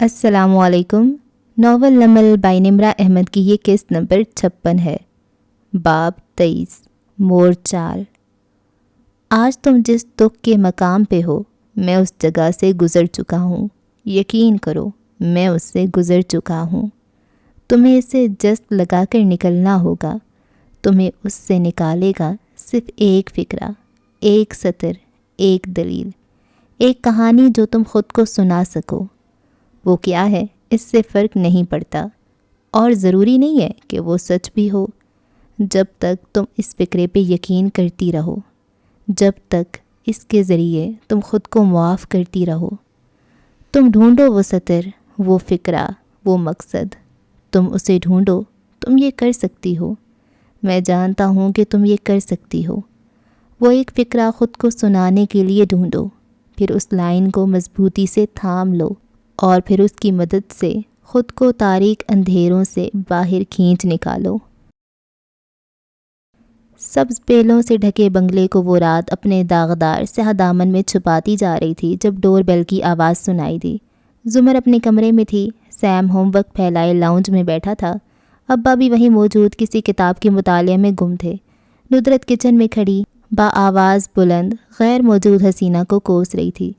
السلام علیکم۔ Novel Naml by نمرہ احمد کی یہ قسط نمبر 56 ہے۔ باب 23 مور چال۔ آج تم جس دکھ کے مقام پہ ہو میں اس جگہ سے گزر چکا ہوں۔ یقین کرو میں اس سے گزر چکا ہوں۔ تمہیں اسے جست لگا کر نکلنا ہوگا۔ تمہیں اس سے نکالے گا صرف ایک فکرہ، ایک سطر، ایک دلیل، ایک کہانی جو تم خود کو سنا سکو۔ وہ کیا ہے اس سے فرق نہیں پڑتا، اور ضروری نہیں ہے کہ وہ سچ بھی ہو، جب تک تم اس فکرے پہ یقین کرتی رہو، جب تک اس کے ذریعے تم خود کو معاف کرتی رہو۔ تم ڈھونڈو وہ سطر، وہ فکرہ، وہ مقصد، تم اسے ڈھونڈو۔ تم یہ کر سکتی ہو، میں جانتا ہوں کہ تم یہ کر سکتی ہو۔ وہ ایک فکرہ خود کو سنانے کے لیے ڈھونڈو، پھر اس لائن کو مضبوطی سے تھام لو، اور پھر اس کی مدد سے خود کو تاریک اندھیروں سے باہر کھینچ نکالو۔ سبز بیلوں سے ڈھکے بنگلے کو وہ رات اپنے داغدار سیاہ دامن میں چھپاتی جا رہی تھی جب ڈور بیل کی آواز سنائی دی۔ زمر اپنے کمرے میں تھی، سیم ہوم ورک پھیلائے لاؤنج میں بیٹھا تھا، ابا بھی وہیں موجود کسی کتاب کے مطالعے میں گم تھے۔ ندرت کچن میں کھڑی با آواز بلند غیر موجود حسینہ کو کوس رہی تھی۔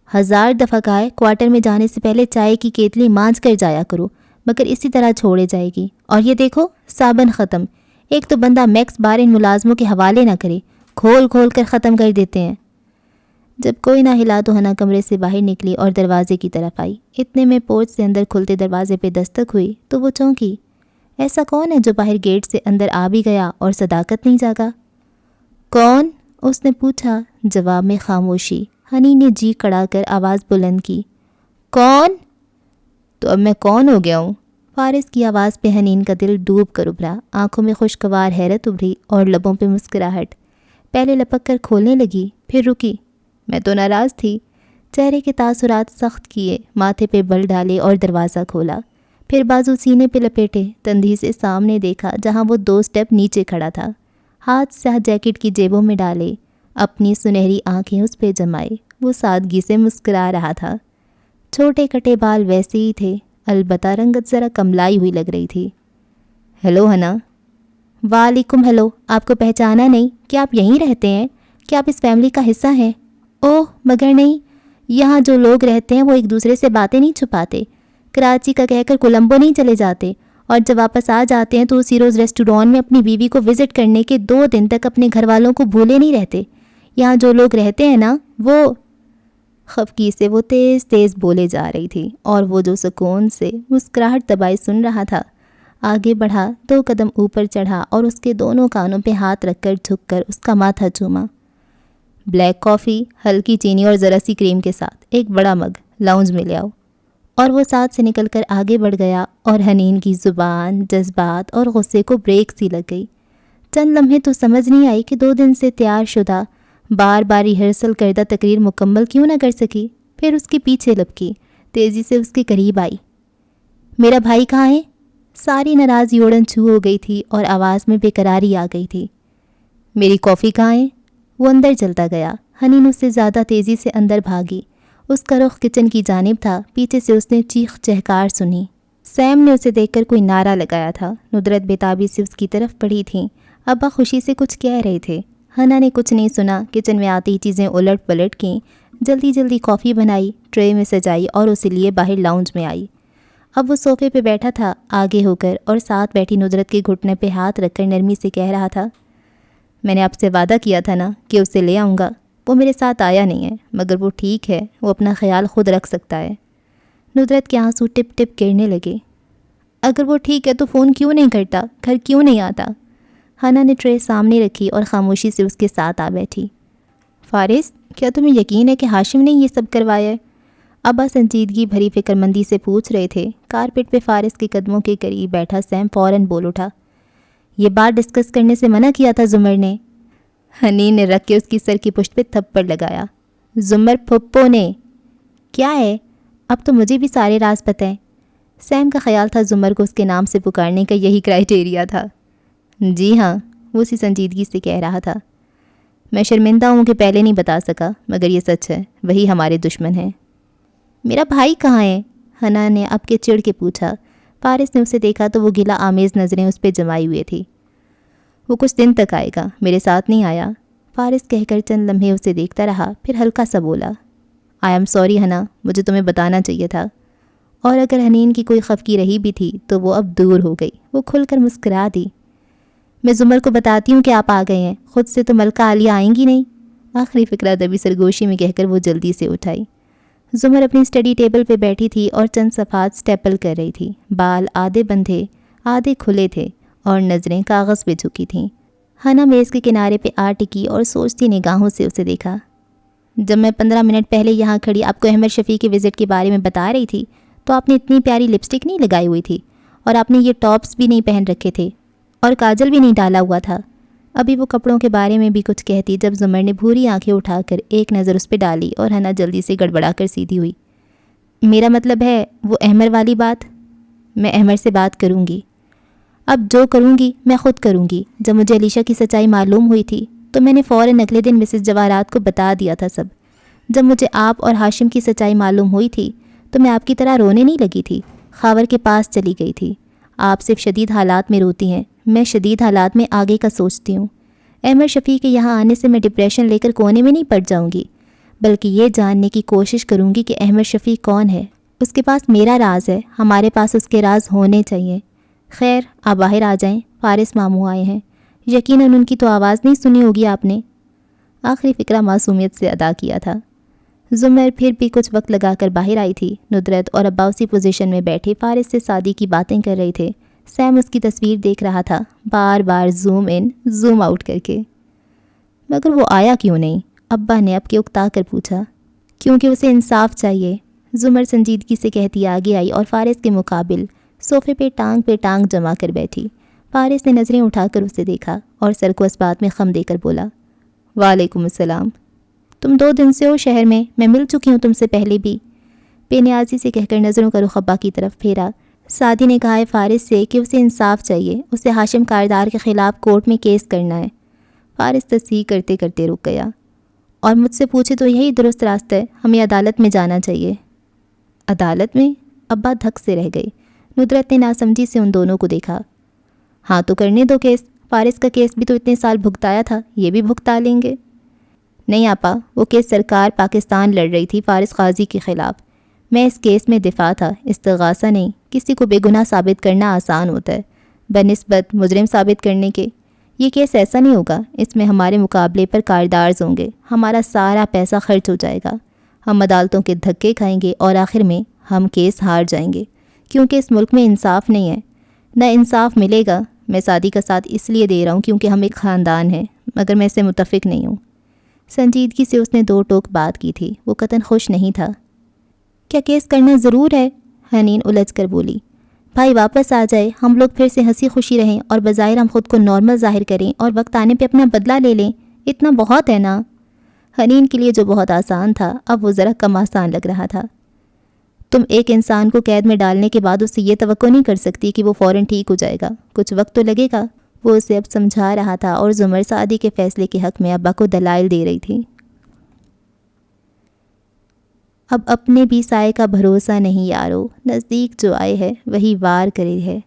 1000 دفعہ کہا کوارٹر میں جانے سے پہلے چائے کی کیتلی مانجھ کر جایا کرو، مگر اسی طرح چھوڑے جائے گی۔ اور یہ دیکھو صابن ختم۔ ایک تو بندہ میکس بار ان ملازموں کے حوالے نہ کرے، کھول کھول کر ختم کر دیتے ہیں۔ جب کوئی نہ ہلا تو ہنا کمرے سے باہر نکلی اور دروازے کی طرف آئی۔ اتنے میں پورچ سے اندر کھلتے دروازے پہ دستک ہوئی تو وہ چونکی۔ ایسا کون ہے جو باہر گیٹ سے اندر آ بھی گیا اور صداقت نہیں جاگا؟ کون؟ اس نے پوچھا۔ جواب میں خاموشی۔ ہنی نے جی کڑا کر آواز بلند کی، کون؟ تو اب میں کون ہو گیا ہوں؟ فارس کی آواز پہ حنین کا دل ڈوب کر ابھرا، آنکھوں میں خوشگوار حیرت ابھری اور لبوں پہ مسکراہٹ۔ پہلے لپک کر کھولنے لگی، پھر رکی۔ میں تو ناراض تھی۔ چہرے کے تاثرات سخت کیے، ماتھے پہ بل ڈالے اور دروازہ کھولا، پھر بازو سینے پہ لپیٹے، تندھی سے سامنے دیکھا جہاں وہ 2 سٹیپ نیچے کھڑا تھا، ہاتھ سیاہ جیکٹ کی جیبوں میں ڈالے، اپنی سنہری آنکھیں اس پہ جمائے۔ وہ سادگی سے مسکرا رہا تھا۔ چھوٹے کٹے بال ویسے ہی تھے، البتہ رنگت ذرا کملائی ہوئی لگ رہی تھی۔ ہیلو ہنا۔ وعلیکم ہیلو۔ آپ کو پہچانا نہیں؟ کیا آپ یہیں رہتے ہیں؟ کیا آپ اس فیملی کا حصہ ہیں؟ اوہ مگر نہیں، یہاں جو لوگ رہتے ہیں وہ ایک دوسرے سے باتیں نہیں چھپاتے، کراچی کا کہہ کر کولمبو نہیں چلے جاتے، اور جب واپس آ جاتے ہیں تو اسی روز ریسٹوران میں اپنی بیوی کو وزٹ کرنے کے 2 دن تک اپنے گھر والوں کو بھولے نہیں رہتے۔ یہاں جو لوگ رہتے ہیں نا، وہ خفگی سے وہ تیز تیز بولے جا رہی تھی، اور وہ جو سکون سے مسکراہٹ دبائے سن رہا تھا، آگے بڑھا، 2 قدم اوپر چڑھا اور اس کے دونوں کانوں پہ ہاتھ رکھ کر جھک کر اس کا ماتھا چوما۔ بلیک کافی، ہلکی چینی اور ذرا سی کریم کے ساتھ، ایک بڑا مگ، لاؤنج میں لے آؤ۔ اور وہ ساتھ سے نکل کر آگے بڑھ گیا، اور حنین کی زبان، جذبات اور غصے کو بریک سی لگ گئی۔ چند لمحے تو سمجھ نہیں آئی کہ 2 دن سے تیار شدہ بار بار ریہرسل کردہ تقریر مکمل کیوں نہ کر سکی۔ پھر اس کے پیچھے لپکی، تیزی سے اس کے قریب آئی۔ میرا بھائی کہاں ہے؟ ساری ناراضی اوڑن چھو ہو گئی تھی اور آواز میں بے قراری آ گئی تھی۔ میری کافی کہاں ہے؟ وہ اندر چلتا گیا۔ حنین اس سے زیادہ تیزی سے اندر بھاگی۔ اس کا رخ کچن کی جانب تھا، پیچھے سے اس نے چیخ چہکار سنی۔ سیم نے اسے دیکھ کر کوئی نعرہ لگایا تھا۔ ندرت بےتابی سے اس کی طرف بڑھی تھیں۔ ابا خوشی سے کچھ کہہ رہے تھے۔ ہنا نے کچھ نہیں سنا، کچن میں آتی ہی چیزیں الٹ پلٹ کیں، جلدی جلدی کافی بنائی، ٹرے میں سجائی اور اسے لیے باہر لاؤنج میں آئی۔ اب وہ صوفے پہ بیٹھا تھا آگے ہو کر، اور ساتھ بیٹھی ندرت کے گھٹنے پہ ہاتھ رکھ کر نرمی سے کہہ رہا تھا، میں نے آپ سے وعدہ کیا تھا نا کہ اسے لے آؤں گا۔ وہ میرے ساتھ آیا نہیں ہے، مگر وہ ٹھیک ہے، وہ اپنا خیال خود رکھ سکتا ہے۔ ندرت کے آنسو ٹپ ٹپ گرنے لگے۔ اگر وہ ٹھیک ہے تو فون کیوں نہیں کرتا، گھر کیوں نہیں آتا؟ ہنا نے ٹرے سامنے رکھی اور خاموشی سے اس کے ساتھ آ بیٹھی۔ فارس، کیا تمہیں یقین ہے کہ ہاشم نے یہ سب کروایا ہے؟ ابا سنجیدگی بھری فکر مندی سے پوچھ رہے تھے۔ کارپٹ پہ فارس کے قدموں کے قریب بیٹھا سیم فوراً بول اٹھا، یہ بات ڈسکس کرنے سے منع کیا تھا زمر نے۔ حنین نے رکھ کے اس کی سر کی پشت پہ تھپڑ لگایا۔ زمر پھپھو نے؟ کیا ہے؟ اب تو مجھے بھی سارے راز پتہ ہیں۔ سیم کا خیال تھا زمر کو اس کے نام سے پکارنے کا یہی کرائیٹیریا تھا۔ جی ہاں، وہ اسی سنجیدگی سے کہہ رہا تھا۔ میں شرمندہ ہوں کہ پہلے نہیں بتا سکا، مگر یہ سچ ہے، وہی ہمارے دشمن ہیں۔ میرا بھائی کہاں ہے؟ ہنا نے اب کے چڑ کے پوچھا۔ فارس نے اسے دیکھا تو وہ گلہ آمیز نظریں اس پہ جمائی ہوئے تھی۔ وہ کچھ دن تک آئے گا، میرے ساتھ نہیں آیا۔ فارس کہہ کر چند لمحے اسے دیکھتا رہا، پھر ہلکا سا بولا، آئی ایم سوری ہنا، مجھے تمہیں بتانا چاہیے تھا۔ اور اگر حنین کی کوئی خفگی رہی بھی تھی تو وہ اب دور ہو گئی۔ وہ کھل کر مسکرا دی۔ میں زمر کو بتاتی ہوں کہ آپ آ گئے ہیں، خود سے تو ملکہ عالیہ آئیں گی نہیں۔ آخری فقرہ دبی سرگوشی میں کہہ کر وہ جلدی سے اٹھائی۔ زمر اپنی اسٹڈی ٹیبل پہ بیٹھی تھی اور چند صفحات اسٹیپل کر رہی تھی۔ بال آدھے بندھے آدھے کھلے تھے اور نظریں کاغذ پہ جھکی تھیں۔ ہنا میز کے کنارے پہ آ ٹکی اور سوچتی نگاہوں سے اسے دیکھا۔ جب میں 15 منٹ پہلے یہاں کھڑی آپ کو احمد شفیع کے وزٹ کے بارے میں بتا رہی تھی تو آپ نے اتنی پیاری لپسٹک نہیں لگائی ہوئی تھی، اور آپ نے یہ ٹاپس بھی نہیں پہن رکھے تھے اور کاجل بھی نہیں ڈالا ہوا تھا۔ ابھی وہ کپڑوں کے بارے میں بھی کچھ کہتی جب زمر نے بھوری آنکھیں اٹھا کر ایک نظر اس پہ ڈالی اور ہنا جلدی سے گڑبڑا کر سیدھی ہوئی۔ میرا مطلب ہے وہ احمر والی بات، میں احمر سے بات کروں گی۔ اب جو کروں گی میں خود کروں گی۔ جب مجھے علیشہ کی سچائی معلوم ہوئی تھی تو میں نے فوراً اگلے دن مسز جواہرات کو بتا دیا تھا سب۔ جب مجھے آپ اور ہاشم کی سچائی معلوم ہوئی تھی تو میں آپ کی طرح رونے نہیں لگی تھی، خاور کے پاس چلی گئی تھی۔ آپ صرف شدید حالات میں روتی ہیں، میں شدید حالات میں آگے کا سوچتی ہوں۔ احمد شفیع کے یہاں آنے سے میں ڈپریشن لے کر کونے میں نہیں پڑ جاؤں گی، بلکہ یہ جاننے کی کوشش کروں گی کہ احمد شفیع کون ہے۔ اس کے پاس میرا راز ہے، ہمارے پاس اس کے راز ہونے چاہیے۔ خیر آپ باہر آ جائیں، فارس ماموں آئے ہیں، یقیناً ان کی تو آواز نہیں سنی ہوگی آپ نے۔ آخری فقرہ معصومیت سے ادا کیا تھا۔ زمر پھر بھی کچھ وقت لگا کر باہر آئی تھی۔ ندرت اور ابا اسی پوزیشن میں بیٹھے فارس سے سادی کی باتیں کر رہے تھے۔ سیم اس کی تصویر دیکھ رہا تھا، بار بار زوم ان زوم آؤٹ کر کے۔ مگر وہ آیا کیوں نہیں؟ ابا نے اب کے اکتا کر پوچھا۔ کیونکہ اسے انصاف چاہیے، زمر سنجیدگی سے کہتی آگے آئی اور فارس کے مقابل صوفے پہ ٹانگ جما کر بیٹھی۔ فارس نے نظریں اٹھا کر اسے دیکھا اور سر کو اس بات میں خم دے کر بولا، وعلیکم السلام۔ تم 2 دن سے ہو شہر میں مل چکی ہوں تم سے پہلے بھی، بے نیازی سے کہہ کر نظروں کا رخ ابا کی طرف پھیرا۔ سادی نے کہا ہے فارس سے کہ اسے انصاف چاہیے، اسے ہاشم کاردار کے خلاف کورٹ میں کیس کرنا ہے۔ فارس تصحیح کرتے کرتے رک گیا۔ اور مجھ سے پوچھے تو یہی درست راستہ ہے، ہمیں عدالت میں جانا چاہیے۔ عدالت میں؟ ابا دھک سے رہ گئی۔ ندرت نے ناسمجھی سے ان دونوں کو دیکھا۔ ہاں تو کرنے دو کیس، فارس کا کیس بھی تو اتنے سال بھگتایا تھا، یہ بھی بھگتا لیں گے۔ نہیں آپا، وہ کیس سرکار پاکستان لڑ رہی تھی فارس غازی کے خلاف، میں اس کیس میں دفاع تھا، استغاثہ نہیں۔ کسی کو بے گناہ ثابت کرنا آسان ہوتا ہے بنسبت مجرم ثابت کرنے کے۔ یہ کیس ایسا نہیں ہوگا، اس میں ہمارے مقابلے پر کاردارز ہوں گے، ہمارا سارا پیسہ خرچ ہو جائے گا، ہم عدالتوں کے دھکے کھائیں گے اور آخر میں ہم کیس ہار جائیں گے، کیونکہ اس ملک میں انصاف نہیں ہے، نہ انصاف ملے گا۔ میں سادی کا ساتھ اس لیے دے رہا ہوں کیونکہ ہم ایک خاندان ہیں، مگر میں اس سے متفق نہیں ہوں۔ سنجیدگی سے اس نے 2 ٹوک بات کی تھی، وہ قطعاً خوش نہیں تھا۔ کیا کیس کرنا ضرور ہے؟ حنین الجھ کر بولی۔ بھائی واپس آ جائے، ہم لوگ پھر سے ہنسی خوشی رہیں اور بظاہر ہم خود کو نارمل ظاہر کریں اور وقت آنے پہ اپنا بدلہ لے لیں، اتنا بہت ہے نا۔ حنین کے لیے جو بہت آسان تھا اب وہ ذرا کم آسان لگ رہا تھا۔ تم ایک انسان کو قید میں ڈالنے کے بعد اس سے یہ توقع نہیں کر سکتی کہ وہ فوراً ٹھیک ہو جائے گا، کچھ وقت تو لگے گا۔ وہ اسے اب سمجھا رہا تھا اور زمر سعدی کے فیصلے کے حق میں ابا کو دلائل دے رہی تھی۔ اب اپنے بھی سائے کا بھروسہ نہیں یارو، نزدیک جو آئے ہے وہی وار کرے ہے۔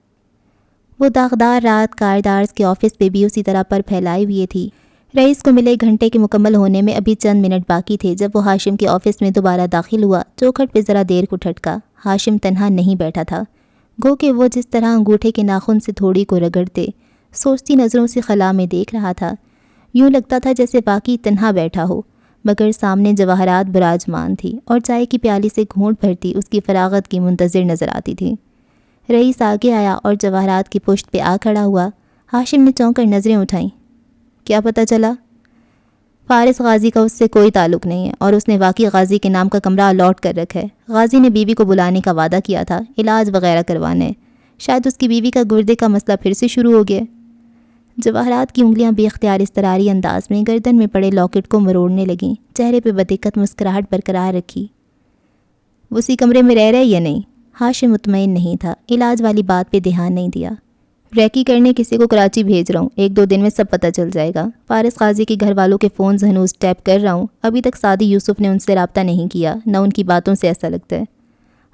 وہ داغدار رات کاردارز کے آفس پہ بھی اسی طرح پر پھیلائی ہوئی تھی۔ رئیس کو ملے گھنٹے کے مکمل ہونے میں ابھی چند منٹ باقی تھے جب وہ ہاشم کے آفس میں دوبارہ داخل ہوا۔ چوکھٹ پہ ذرا دیر کو ٹھٹکا۔ ہاشم تنہا نہیں بیٹھا تھا، گو کہ وہ جس طرح انگوٹھے کے ناخن سے تھوڑی کو رگڑتے سوچتی نظروں سے خلا میں دیکھ رہا تھا، یوں لگتا تھا جیسے باقی تنہا بیٹھا ہو، مگر سامنے جواہرات براجمان تھی اور چائے کی پیالی سے گھونٹ بھرتی اس کی فراغت کی منتظر نظر آتی تھی۔ رئیس آگے آیا اور جواہرات کی پشت پہ آ کھڑا ہوا۔ ہاشم نے چونک کر نظریں اٹھائیں۔ کیا پتہ چلا؟ فارس غازی کا اس سے کوئی تعلق نہیں ہے اور اس نے واقعی غازی کے نام کا کمرہ الاٹ کر رکھا ہے۔ غازی نے بیوی کو بلانے کا وعدہ کیا تھا، علاج وغیرہ کروانے، شاید اس کی بیوی کا گردے کا مسئلہ پھر سے شروع ہو گیا۔ جواہرات کی انگلیاں بے اختیار اضطراری انداز میں گردن میں پڑے لاکٹ کو مروڑنے لگیں، چہرے پہ بدقت مسکراہٹ برقرار رکھی۔ وہ اسی کمرے میں رہ رہے یا نہیں؟ ہاشم مطمئن نہیں تھا، علاج والی بات پہ دھیان نہیں دیا۔ ریکی کرنے کسی کو کراچی بھیج رہا ہوں، 1-2 دن میں سب پتہ چل جائے گا۔ فارس غازی کے گھر والوں کے فونز ہنوز ٹیپ کر رہا ہوں، ابھی تک سعدی یوسف نے ان سے رابطہ نہیں کیا، نہ ان کی باتوں سے ایسا لگتا ہے۔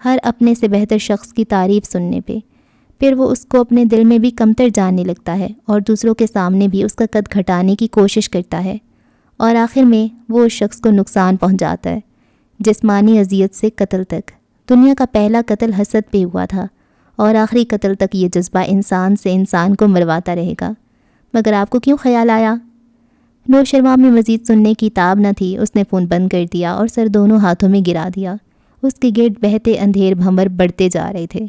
ہر اپنے سے بہتر شخص کی تعریف سننے پہ۔ پھر وہ اس کو اپنے دل میں بھی کمتر جاننے لگتا ہے اور دوسروں کے سامنے بھی اس کا قد گھٹانے کی کوشش کرتا ہے، اور آخر میں وہ اس شخص کو نقصان پہنچاتا ہے، جسمانی اذیت سے قتل تک۔ دنیا کا پہلا قتل حسد پہ ہوا تھا، اور آخری قتل تک یہ جذبہ انسان سے انسان کو مرواتا رہے گا۔ مگر آپ کو کیوں خیال آیا؟ نور شرما میں مزید سننے کی تاب نہ تھی۔ اس نے فون بند کر دیا اور سر دونوں ہاتھوں میں گرا دیا۔ اس کے گرد بہتے اندھیر بھنور بڑھتے جا رہے تھے،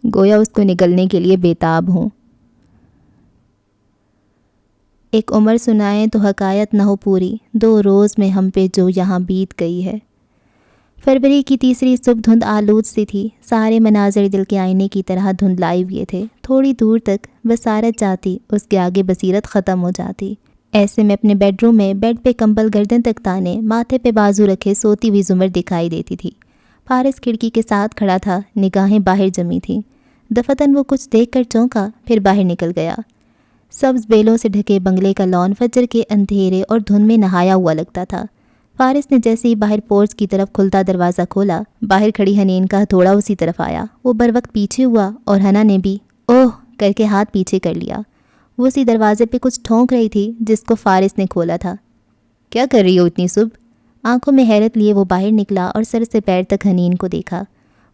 گویا اس کو نگلنے کے لیے بےتاب ہوں۔ ایک عمر سنائیں تو حکایت نہ ہو پوری، 2 روز میں ہم پہ جو یہاں بیت گئی ہے۔ فروری کی تیسری صبح دھند آلود سی تھی، سارے مناظر دل کے آئینے کی طرح دھندلائے ہوئے تھے۔ تھوڑی دور تک بصارت جاتی، اس کے آگے بصیرت ختم ہو جاتی۔ ایسے میں اپنے بیڈ روم میں بیڈ پہ کمبل گردن تک تانے، ماتھے پہ بازو رکھے سوتی ہوئی زمر دکھائی دیتی تھی۔ فارس کھڑکی کے ساتھ کھڑا تھا، نگاہیں باہر جمی تھیں۔ دفتن وہ کچھ دیکھ کر چونکا، پھر باہر نکل گیا۔ سبز بیلوں سے ڈھکے بنگلے کا لان فجر کے اندھیرے اور دھند میں نہایا ہوا لگتا تھا۔ فارس نے جیسے ہی باہر پورچ کی طرف کھلتا دروازہ کھولا، باہر کھڑی حنین کا ہتھوڑا اسی طرف آیا۔ وہ بروقت پیچھے ہوا اور حنا نے بھی اوہ کر کے ہاتھ پیچھے کر لیا۔ وہ اسی دروازے پہ کچھ ٹھونک رہی تھی جس کو فارس نے کھولا تھا۔ کیا کر رہی ہو اتنی صبح؟ آنکھوں میں حیرت لیے وہ باہر نکلا اور سر سے پیر تک حنین کو دیکھا۔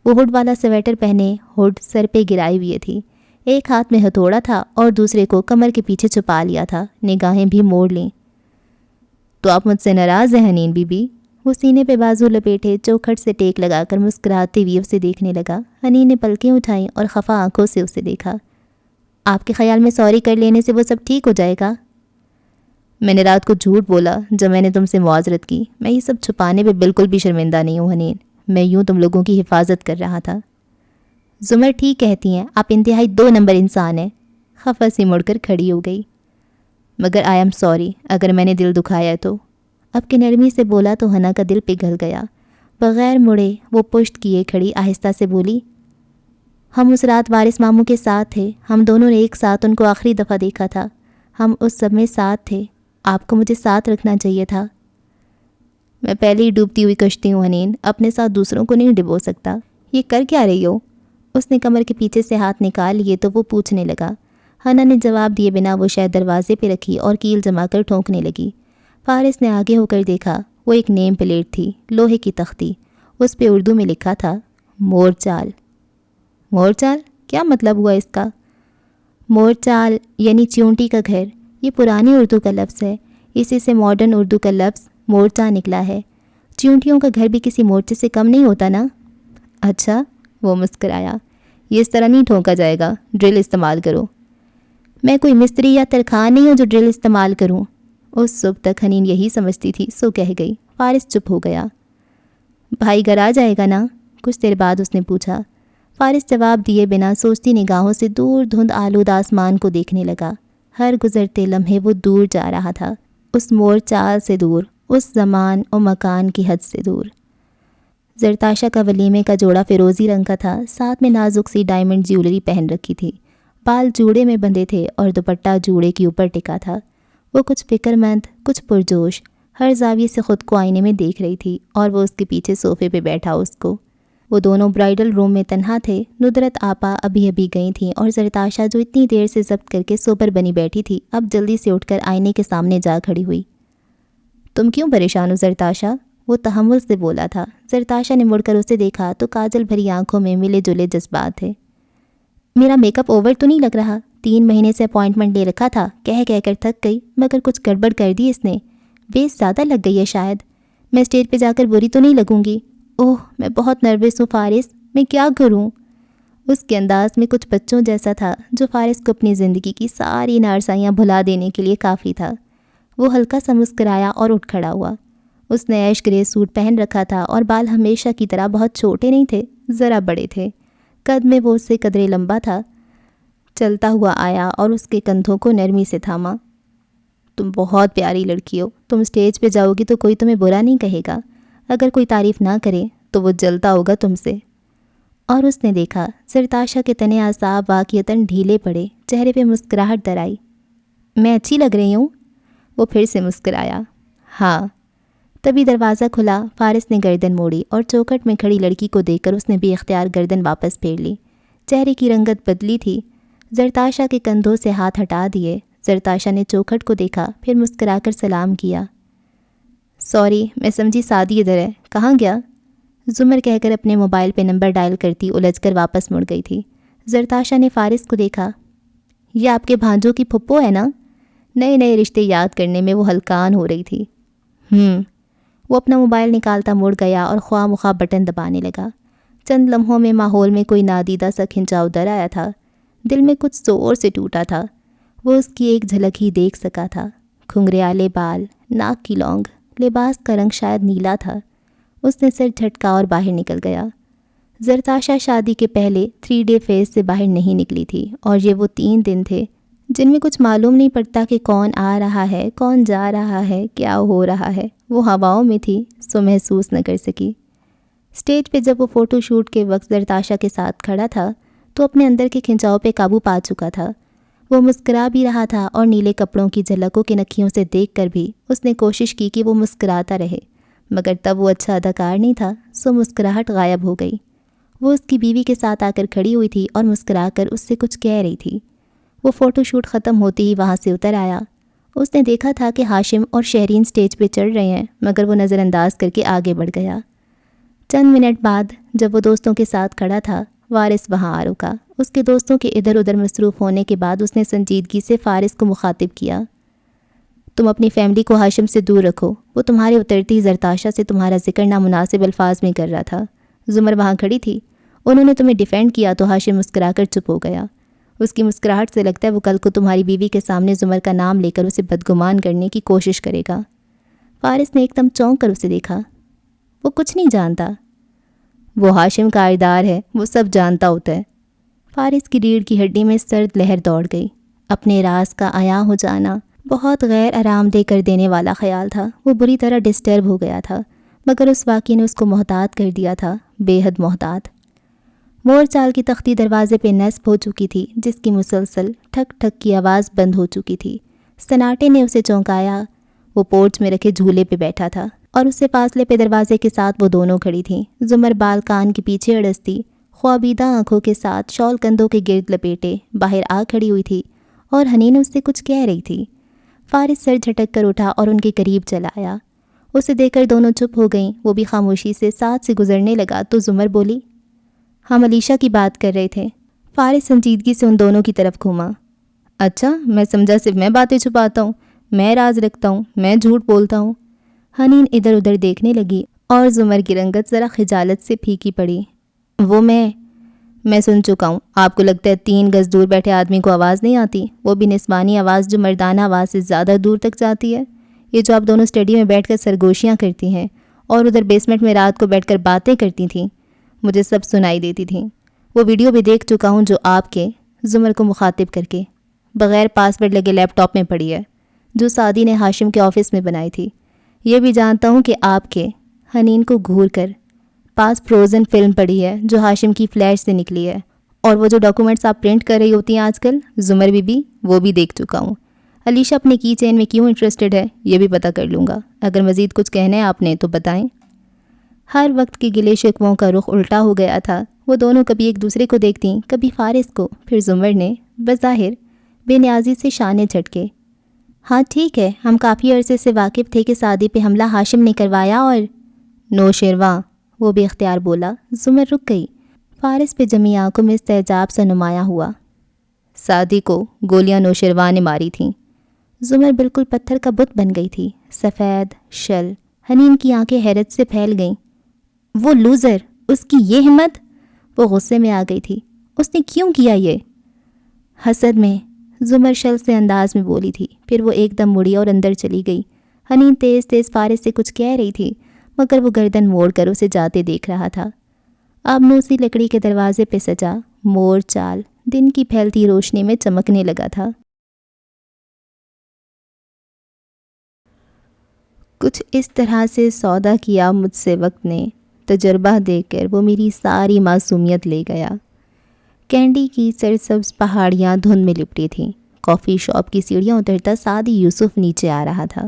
وہ ہڈ والا سویٹر پہنے، ہڈ سر پہ گرائی ہوئی تھی، ایک ہاتھ میں ہتھوڑا تھا اور دوسرے کو کمر کے پیچھے چھپا لیا تھا، نگاہیں بھی موڑ لیں۔ تو آپ مجھ سے ناراض ہیں حنین بی بی؟ وہ سینے پہ بازو لپیٹے چوکھٹ سے ٹیک لگا کر مسکراتے ہوئے اسے دیکھنے لگا۔ حنین نے پلکیں اٹھائیں اور خفا آنکھوں سے اسے دیکھا۔ آپ کے خیال میں سوری کر لینے سے وہ سب ٹھیک ہو جائے گا؟ میں نے رات کو جھوٹ بولا جب میں نے تم سے معذرت کی۔ میں یہ سب چھپانے پہ بالکل بھی شرمندہ نہیں ہوں حنین، میں یوں تم لوگوں کی حفاظت کر رہا تھا۔ زمر ٹھیک کہتی ہیں، آپ انتہائی 2 نمبر انسان ہیں۔ خفا سی مڑ کر کھڑی ہو گئی۔ مگر آئی ایم سوری اگر میں نے دل دکھایا ہے تو۔ اب کہ نرمی سے بولا تو حنا کا دل پگھل گیا۔ بغیر مڑے وہ پشت کیے کھڑی آہستہ سے بولی، ہم اس رات وارث ماموں کے ساتھ تھے، ہم دونوں نے ایک ساتھ ان کو آخری دفعہ دیکھا تھا، ہم اس سب میں ساتھ تھے، آپ کو مجھے ساتھ رکھنا چاہیے تھا۔ میں پہلے ہی ڈوبتی ہوئی کشتی ہوں حنین، اپنے ساتھ دوسروں کو نہیں ڈبو سکتا۔ یہ کر کیا رہی ہو؟ اس نے کمر کے پیچھے سے ہاتھ نکال لیے تو وہ پوچھنے لگا۔ حنا نے جواب دیے بنا وہ شاید دروازے پہ رکھی اور کیل جما کر ٹھونکنے لگی۔ فارس نے آگے ہو کر دیکھا، وہ ایک نیم پلیٹ تھی، لوہے کی تختی، اس پہ اردو میں لکھا تھا مورچال۔ مورچال؟ کیا مطلب ہوا اس کا؟ مورچال یعنی چیونٹی کا گھر، یہ پرانی اردو کا لفظ ہے، اسی سے ماڈرن اردو کا لفظ مورچہ نکلا ہے۔ چیونٹیوں کا گھر بھی کسی مورچے سے کم نہیں ہوتا نا؟ اچھا، وہ مسکرایا، یہ اس طرح نہیں ٹھونکا جائے گا، ڈرل استعمال کرو۔ میں کوئی مستری یا ترخواں نہیں ہوں جو ڈرل استعمال کروں۔ اس صبح تک حنین یہی سمجھتی تھی، سو کہہ گئی۔ فارس چپ ہو گیا۔ بھائی گھر آ جائے گا نا؟ کچھ دیر بعد اس نے پوچھا۔ فارس جواب دیے بنا سوچتی نگاہوں سے دور دھند آلود آسمان کو دیکھنے لگا۔ ہر گزرتے لمحے وہ دور جا رہا تھا، اس مور چال سے دور، اس زمان و مکان کی حد سے دور۔ زرتاشا کا ولیمے کا جوڑا فیروزی رنگ کا تھا، ساتھ میں نازک سی ڈائمنڈ جیولری پہن رکھی تھی، بال جوڑے میں بندھے تھے اور دوپٹہ جوڑے کے اوپر ٹکا تھا۔ وہ کچھ فکر مند، کچھ پرجوش، ہر زاویے سے خود کو آئینے میں دیکھ رہی تھی، اور وہ اس کے پیچھے صوفے پہ بیٹھا اس کو۔ وہ دونوں برائیڈل روم میں تنہا تھے۔ ندرت آپا ابھی گئی تھیں اور زرتاشا جو اتنی دیر سے ضبط کر کے سوبر بنی بیٹھی تھی، اب جلدی سے اٹھ کر آئینے کے سامنے جا کھڑی ہوئی۔ تم کیوں پریشان ہو زرتاشا؟ وہ تحمل سے بولا تھا۔ زرتاشا نے مڑ کر اسے دیکھا تو کاجل بھری آنکھوں میں ملے جلے جذبات تھے۔ میرا میک اپ اوور تو نہیں لگ رہا؟ 3 مہینے سے اپوائنٹمنٹ لے رکھا تھا، کہہ کر تھک گئی، مگر کچھ گڑبڑ کر دی اس نے، بیس زیادہ لگ گئی ہے شاید۔ میں اسٹیج پہ جا کر بری تو نہیں لگوں گی؟ اوہ میں بہت نروس ہوں فارس، میں کیا کروں؟ اس کے انداز میں کچھ بچوں جیسا تھا جو فارس کو اپنی زندگی کی ساری نارسائیاں بھلا دینے کے لیے کافی تھا۔ وہ ہلکا سا مسکرایا اور اٹھ کھڑا ہوا۔ اس نے ایش گرے سوٹ پہن رکھا تھا اور بال ہمیشہ کی طرح بہت چھوٹے نہیں تھے، ذرا بڑے تھے۔ قد میں وہ اس سے قدرے لمبا تھا۔ چلتا ہوا آیا اور اس کے کندھوں کو نرمی سے تھاما۔ تم بہت پیاری لڑکی ہو، تم اسٹیج پہ جاؤ گی تو کوئی تمہیں برا نہیں کہے گا، اگر کوئی تعریف نہ کرے تو وہ جلتا ہوگا تم سے۔ اور اس نے دیکھا زرتاشا کے تنے اعصاب واقعتاً ڈھیلے پڑے، چہرے پہ مسکراہٹ درائی۔ میں اچھی لگ رہی ہوں؟ وہ پھر سے مسکرایا۔ ہاں، تبھی دروازہ کھلا، فارس نے گردن موڑی اور چوکھٹ میں کھڑی لڑکی کو دیکھ کر اس نے بھی اختیار گردن واپس پھیر لی۔ چہرے کی رنگت بدلی تھی۔ زرتاشا کے کندھوں سے ہاتھ ہٹا دیے۔ زرتاشا نے چوکھٹ کو دیکھا، پھر مسکرا کر سلام کیا۔ سوری، میں سمجھی سعدی ادھر ہے، کہاں گیا؟ زمر کہہ کر اپنے موبائل پہ نمبر ڈائل کرتی الجھ کر واپس مڑ گئی تھی۔ زرتاشا نے فارس کو دیکھا۔ یہ آپ کے بھانجوں کی پھپھو ہے نا؟ نئے نئے رشتے یاد کرنے میں وہ ہلکان ہو رہی تھی۔ وہ اپنا موبائل نکالتا مڑ گیا اور خواہ مخواہ بٹن دبانے لگا۔ چند لمحوں میں ماحول میں کوئی نادیدہ سا کھنچاؤ در آیا تھا۔ دل میں کچھ زور سے ٹوٹا تھا۔ وہ اس کی ایک جھلک ہی دیکھ سکا تھا۔ کھنگریالے بال، ناک کی لونگ، لباس کا رنگ شاید نیلا تھا۔ اس نے سر جھٹکا اور باہر نکل گیا۔ زرتاشا شادی کے پہلے 3 ڈے فیز سے باہر نہیں نکلی تھی، اور یہ وہ 3 دن تھے جن میں کچھ معلوم نہیں پڑتا کہ کون آ رہا ہے، کون جا رہا ہے، کیا ہو رہا ہے۔ وہ ہواؤں میں تھی، سو محسوس نہ کر سکی۔ اسٹیج پہ جب وہ فوٹو شوٹ کے وقت زرتاشا کے ساتھ کھڑا تھا تو اپنے اندر کے کھنچاؤ پہ قابو پا چکا تھا۔ وہ مسکرا بھی رہا تھا اور نیلے کپڑوں کی جھلکوں کے نکھیوں سے دیکھ کر بھی اس نے کوشش کی کہ وہ مسکراتا رہے، مگر تب وہ اچھا اداکار نہیں تھا، سو مسکراہٹ غائب ہو گئی۔ وہ اس کی بیوی کے ساتھ آ کر کھڑی ہوئی تھی اور مسکرا کر اس سے کچھ کہہ رہی تھی۔ وہ فوٹو شوٹ ختم ہوتے ہی وہاں سے اتر آیا۔ اس نے دیکھا تھا کہ ہاشم اور شہرین سٹیج پہ چڑھ رہے ہیں، مگر وہ نظر انداز کر کے آگے بڑھ گیا۔ چند منٹ بعد جب وہ دوستوں کے ساتھ کھڑا تھا، وارث وہاں آ رکا۔ اس کے دوستوں کے ادھر ادھر مصروف ہونے کے بعد اس نے سنجیدگی سے فارس کو مخاطب کیا۔ تم اپنی فیملی کو ہاشم سے دور رکھو، وہ تمہارے اترتی زرتاشا سے تمہارا ذکر نامناسب الفاظ میں کر رہا تھا۔ زمر وہاں کھڑی تھی، انہوں نے تمہیں ڈیفینڈ کیا تو ہاشم مسکرا کر چپ ہو گیا۔ اس کی مسکراہٹ سے لگتا ہے وہ کل کو تمہاری بیوی کے سامنے زمر کا نام لے کر اسے بدگمان کرنے کی کوشش کرے گا۔ فارس نے ایک دم چونک کر اسے دیکھا۔ وہ کچھ نہیں جانتا۔ وہ ہاشم کا عائدار ہے، وہ سب جانتا ہوتا ہے۔ فارس کی ریڑھ کی ہڈی میں سرد لہر دوڑ گئی۔ اپنے راز کا عیاں ہو جانا بہت غیر آرام دہ کر دینے والا خیال تھا۔ وہ بری طرح ڈسٹرب ہو گیا تھا، مگر اس واقعے نے اس کو محتاط کر دیا تھا، بے حد محتاط۔ مور چال کی تختی دروازے پہ نصب ہو چکی تھی، جس کی مسلسل ٹھک ٹھک کی آواز بند ہو چکی تھی۔ سناٹے نے اسے چونکایا۔ وہ پورچ میں رکھے جھولے پہ بیٹھا تھا اور اس سے فاصلے پہ دروازے کے ساتھ وہ دونوں کھڑی تھیں۔ زمر بال کان کے پیچھے اڑستی، خوابیدہ آنکھوں کے ساتھ شال کندھوں کے گرد لپیٹے باہر آ کھڑی ہوئی تھی، اور حنین اس سے کچھ کہہ رہی تھی۔ فارس سر جھٹک کر اٹھا اور ان کے قریب چلا آیا۔ اسے دیکھ کر دونوں چپ ہو گئیں۔ وہ بھی خاموشی سے ساتھ سے گزرنے لگا تو زمر بولی، ہم علیشا کی بات کر رہے تھے۔ فارس سنجیدگی سے ان دونوں کی طرف گھوما۔ اچھا، میں سمجھا صرف میں باتیں چھپاتا ہوں، میں راز رکھتا ہوں، میں جھوٹ بولتا ہوں۔ حنین ادھر ادھر دیکھنے لگی اور زمر کی رنگت ذرا خجالت سے پھیکی پڑی۔ وہ میں سن چکا ہوں۔ آپ کو لگتا ہے 3 گز دور بیٹھے آدمی کو آواز نہیں آتی؟ وہ بھی نسوانی آواز جو مردانہ آواز سے زیادہ دور تک جاتی ہے۔ یہ جو آپ دونوں اسٹڈی میں بیٹھ کر سرگوشیاں کرتی ہیں اور ادھر بیسمنٹ میں رات کو بیٹھ کر باتیں کرتی تھیں، مجھے سب سنائی دیتی تھیں۔ وہ ویڈیو بھی دیکھ چکا ہوں جو آپ کے، زمر کو مخاطب کر کے، بغیر پاس ورڈ لگے لیپ ٹاپ میں پڑی ہے، جو سعدی نے ہاشم کے آفس میں بنائی تھی۔ یہ بھی جانتا ہوں کہ آپ کے، حنین کو گھور کر، پاس فروزن فلم پڑی ہے جو ہاشم کی فلیش سے نکلی ہے، اور وہ جو ڈاکومنٹس آپ پرنٹ کر رہی ہوتی ہیں آج کل، زمر بی وہ بھی دیکھ چکا ہوں۔ علیشا اپنے کی چین میں کیوں انٹرسٹڈ ہے یہ بھی پتہ کر لوں گا۔ اگر مزید کچھ کہنا ہے آپ نے تو بتائیں۔ ہر وقت کے گلے شکووں کا رخ الٹا ہو گیا تھا۔ وہ دونوں کبھی ایک دوسرے کو دیکھتیں، کبھی فارس کو، پھر زمر نے بظاہر بے نیازی سے شانے جھٹکے۔ ہاں ٹھیک ہے، ہم کافی عرصے سے واقف تھے کہ سعدی پہ حملہ ہاشم نے کروایا، اور نوشیرواں، وہ بے اختیار بولا۔ زمر رک گئی۔ فارس پہ جمی آنکھوں میں استعجاب سا نمایاں ہوا۔ سعدی کو گولیاں نوشیرواں نے ماری تھیں۔ زمر بالکل پتھر کا بت بن گئی تھی، سفید شل۔ حنین کی آنکھیں حیرت سے پھیل گئیں۔ وہ لوزر، اس کی یہ ہمت! وہ غصے میں آ گئی تھی۔ اس نے کیوں کیا یہ؟ حسد میں، زمر شل سے انداز میں بولی تھی، پھر وہ ایک دم مڑی اور اندر چلی گئی۔ حنین تیز تیز فارس سے کچھ کہہ رہی تھی، مگر وہ گردن موڑ کر اسے جاتے دیکھ رہا تھا۔ اب نوسی لکڑی کے دروازے پہ سجا مور چال دن کی پھیلتی روشنی میں چمکنے لگا تھا۔ کچھ اس طرح سے سودا کیا مجھ سے وقت نے، تجربہ دے کر وہ میری ساری معصومیت لے گیا۔ کینڈی کی سرسبز پہاڑیاں دھند میں لپٹی تھیں۔ کافی شاپ کی سیڑھیاں اترتا سعدی یوسف نیچے آ رہا تھا۔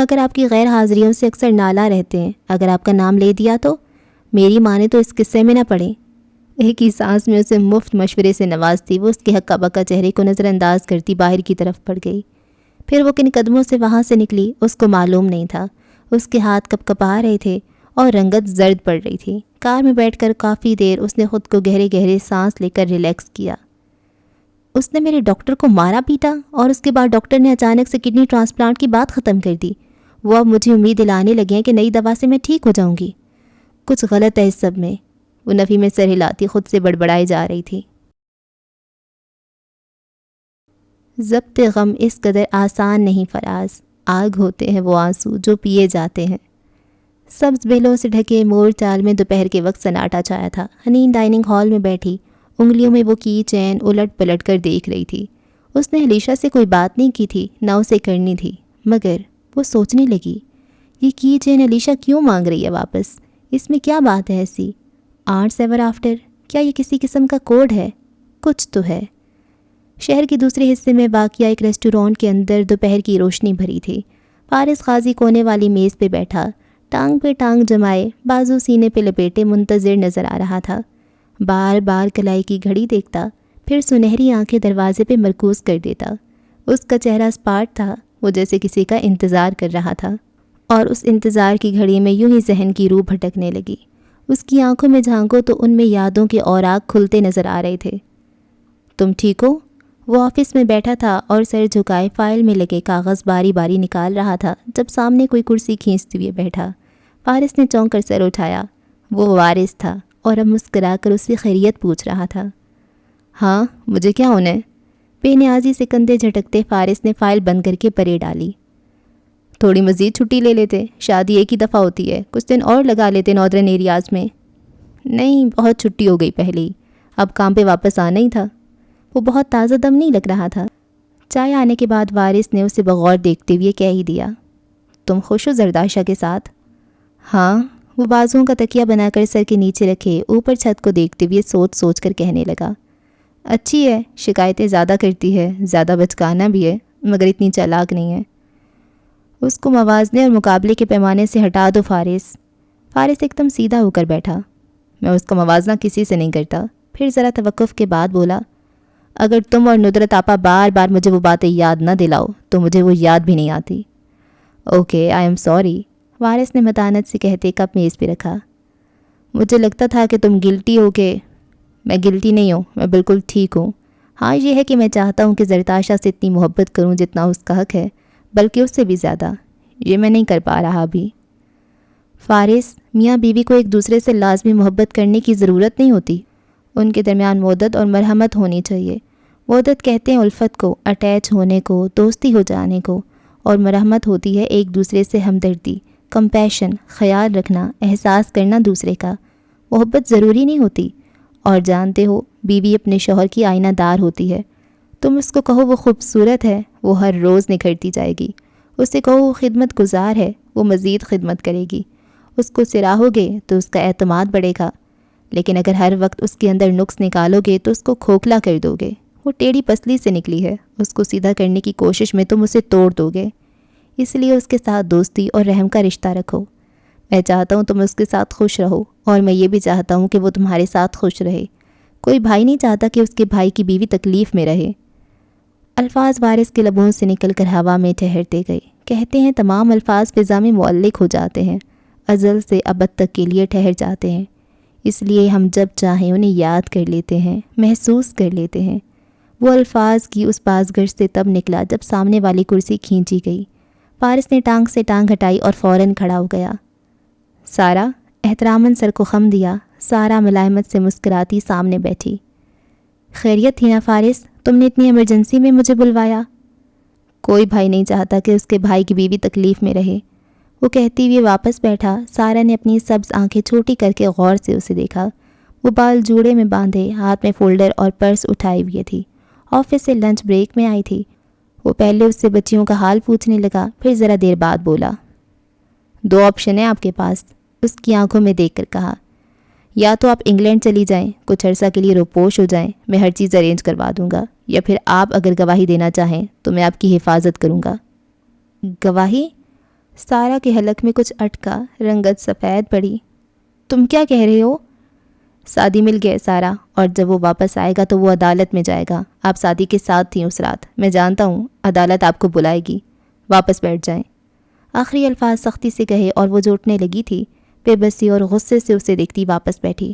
مگر آپ کی غیر حاضریوں سے اکثر نالا رہتے ہیں، اگر آپ کا نام لے دیا تو میری ماں نے تو اس قصے میں نہ پڑے۔ ایک ہی سانس میں اسے مفت مشورے سے نوازتی وہ اس کے ہکا بکا چہرے کو نظر انداز کرتی باہر کی طرف پڑ گئی۔ پھر وہ کن قدموں سے وہاں سے نکلی اس کو معلوم نہیں تھا۔ اس کے ہاتھ کپ کپا رہے تھے اور رنگت زرد پڑ رہی تھی۔ کار میں بیٹھ کر کافی دیر اس نے خود کو گہرے گہرے سانس لے کر ریلیکس کیا۔ اس نے میرے ڈاکٹر کو مارا پیٹا اور اس کے بعد ڈاکٹر نے اچانک سے کڈنی ٹرانسپلانٹ کی بات ختم کر دی۔ وہ اب مجھے امید دلانے لگے ہیں کہ نئی دوا سے میں ٹھیک ہو جاؤں گی۔ کچھ غلط ہے اس سب میں، وہ نفی میں سر ہلاتی خود سے بڑبڑائی جا رہی تھی۔ ضبط غم اس قدر آسان نہیں فراز، آگ ہوتے ہیں وہ آنسو جو پیے جاتے ہیں۔ سبز بیلوں سے ڈھکے مور چال میں دوپہر کے وقت سناٹا چھایا تھا۔ حنین ڈائننگ ہال میں بیٹھی انگلیوں میں وہ کی چین الٹ پلٹ کر دیکھ رہی تھی۔ اس نے علیشا سے کوئی بات نہیں کی تھی، نہ اسے کرنی تھی، مگر وہ سوچنے لگی یہ کی چین علیشا کیوں مانگ رہی ہے واپس؟ اس میں کیا بات ہے ایسی؟ آرٹس ایور آفٹر، کیا یہ کسی قسم کا کوڈ ہے؟ کچھ تو ہے۔ شہر کے دوسرے حصے میں واقع ایک ریسٹورانٹ کے اندر دوپہر کی روشنی بھری تھی۔ فارس قاضی کونے والی میز پہ بیٹھا، ٹانگ پہ ٹانگ جمائے، بازو سینے پہ لپیٹے منتظر نظر آ رہا تھا۔ بار بار کلائی کی گھڑی دیکھتا، پھر سنہری آنکھیں دروازے پہ مرکوز کر دیتا۔ اس کا چہرہ اسپاٹ تھا، وہ جیسے کسی کا انتظار کر رہا تھا، اور اس انتظار کی گھڑی میں یوں ہی ذہن کی روح بھٹکنے لگی۔ اس کی آنکھوں میں جھانکو تو ان میں یادوں کے اوراق کھلتے نظر آ رہے تھے۔ تم ٹھیک ہو؟ وہ آفس میں بیٹھا تھا اور سر جھکائے فائل میں لگے کاغذ باری باری نکال رہا تھا جب سامنے کوئی کرسی کھینچتے ہوئے بیٹھا۔ فارس نے چونک کر سر اٹھایا۔ وہ وارث تھا اور اب مسکرا کر اس سے خیریت پوچھ رہا تھا۔ ہاں، مجھے کیا ہونا ہے؟ بے نیازی سے کندھے جھٹکتے فارس نے فائل بند کر کے پرے ڈالی۔ تھوڑی مزید چھٹی لے لیتے، شادی ایک ہی دفعہ ہوتی ہے، کچھ دن اور لگا لیتے ناردرن ایریاز میں۔ نہیں، بہت چھٹی ہو گئی پہلے ہی، اب کام پہ واپس آنا ہی تھا۔ وہ بہت تازہ دم نہیں لگ رہا تھا۔ چائے آنے کے بعد وارث نے اسے بغور دیکھتے ہوئے کہہ ہی دیا، تم خوش ہو زرداشا کے ساتھ؟ ہاں، وہ بازوؤں کا تکیہ بنا کر سر کے نیچے رکھے اوپر چھت کو دیکھتے ہوئے سوچ سوچ کر کہنے لگا، اچھی ہے، شکایتیں زیادہ کرتی ہے، زیادہ بچکانا بھی ہے، مگر اتنی چالاک نہیں ہے۔ اس کو موازنے اور مقابلے کے پیمانے سے ہٹا دو فارس۔ فارس ایک دم سیدھا ہو کر بیٹھا۔ میں اس کا موازنہ کسی سے نہیں کرتا۔ پھر ذرا توقف کے بعد بولا، اگر تم اور ندرت آپا بار بار مجھے وہ باتیں یاد نہ دلاؤ تو مجھے وہ یاد بھی نہیں آتی۔ اوکے، آئی ایم سوری، وارث نے متانت سے کہتے کپ میز پہ رکھا۔ مجھے لگتا تھا کہ تم گلٹی ہو کہ… میں گلٹی نہیں ہوں، میں بالکل ٹھیک ہوں۔ ہاں، یہ ہے کہ میں چاہتا ہوں کہ زرتاشا سے اتنی محبت کروں جتنا اس کا حق ہے، بلکہ اس سے بھی زیادہ۔ یہ میں نہیں کر پا رہا ابھی۔ فارس، میاں بیوی کو ایک دوسرے سے لازمی محبت کرنے کی ضرورت نہیں ہوتی، ان کے درمیان مودت اور مرحمت ہونی چاہیے۔ مودت کہتے ہیں الفت کو، اٹیچ ہونے کو، دوستی ہو جانے کو، اور مرحمت ہوتی ہے ایک دوسرے سے ہمدردی، کمپیشن، خیال رکھنا، احساس کرنا دوسرے کا۔ محبت ضروری نہیں ہوتی، اور جانتے ہو بیوی اپنے شوہر کی آئینہ دار ہوتی ہے۔ تم اس کو کہو وہ خوبصورت ہے، وہ ہر روز نکھرتی جائے گی۔ اسے کہو وہ خدمت گزار ہے، وہ مزید خدمت کرے گی۔ اس کو سراہو گے تو اس کا اعتماد بڑھے گا، لیکن اگر ہر وقت اس کے اندر نقص نکالو گے تو اس کو کھوکھلا کر دو گے۔ وہ ٹیڑھی پسلی سے نکلی ہے، اس کو سیدھا کرنے کی کوشش میں تم اسے توڑ دو گے۔ اس لیے اس کے ساتھ دوستی اور رحم کا رشتہ رکھو۔ میں چاہتا ہوں تم اس کے ساتھ خوش رہو، اور میں یہ بھی چاہتا ہوں کہ وہ تمہارے ساتھ خوش رہے۔ کوئی بھائی نہیں چاہتا کہ اس کے بھائی کی بیوی تکلیف میں رہے۔ الفاظ وارث کے لبوں سے نکل کر ہوا میں ٹھہرتے گئے۔ کہتے ہیں تمام الفاظ فضا میں معلق ہو جاتے ہیں، ازل سے ابد تک کے لیے ٹھہر جاتے ہیں، اس لیے ہم جب چاہیں انہیں یاد کر لیتے ہیں، محسوس کر لیتے ہیں۔ وہ الفاظ کی اس بازگشت سے تب نکلا جب سامنے والی کرسی کھینچی گئی۔ فارس نے ٹانگ سے ٹانگ ہٹائی اور فوراً کھڑا ہو گیا۔ سارا، احتراماً سر کو خم دیا۔ سارا ملائمت سے مسکراتی سامنے بیٹھی۔ خیریت تھی نا فارس؟ تم نے اتنی ایمرجنسی میں مجھے بلوایا؟ کوئی بھائی نہیں چاہتا کہ اس کے بھائی کی بیوی تکلیف میں رہے، وہ کہتی ہوئے واپس بیٹھا۔ سارا نے اپنی سبز آنکھیں چھوٹی کر کے غور سے اسے دیکھا۔ وہ بال جوڑے میں باندھے، ہاتھ میں فولڈر اور پرس اٹھائے ہوئے تھی۔ آفس سے لنچ بریک میں آئی تھی۔ وہ پہلے اس سے بچیوں کا حال پوچھنے لگا، پھر ذرا دیر بعد بولا، 2 آپشن ہیں آپ کے پاس۔ اس کی آنکھوں میں دیکھ کر کہا، یا تو آپ انگلینڈ چلی جائیں، کچھ عرصہ کے لیے روپوش ہو جائیں، میں ہر چیز ارینج کروا دوں گا، یا پھر آپ اگر گواہی دینا چاہیں تو میں آپ کی حفاظت کروں گا۔ گواہی؟ سارا کے حلق میں کچھ اٹکا، رنگت سفید پڑی۔ تم کیا کہہ رہے ہو؟ سعدی مل گیا سارا، اور جب وہ واپس آئے گا تو وہ عدالت میں جائے گا۔ آپ سعدی کے ساتھ تھیں اس رات، میں جانتا ہوں، عدالت آپ کو بلائے گی، واپس بیٹھ جائیں۔ آخری الفاظ سختی سے کہے اور وہ جو اٹھنے لگی تھی، بے بسی اور غصے سے اسے دیکھتی واپس بیٹھی۔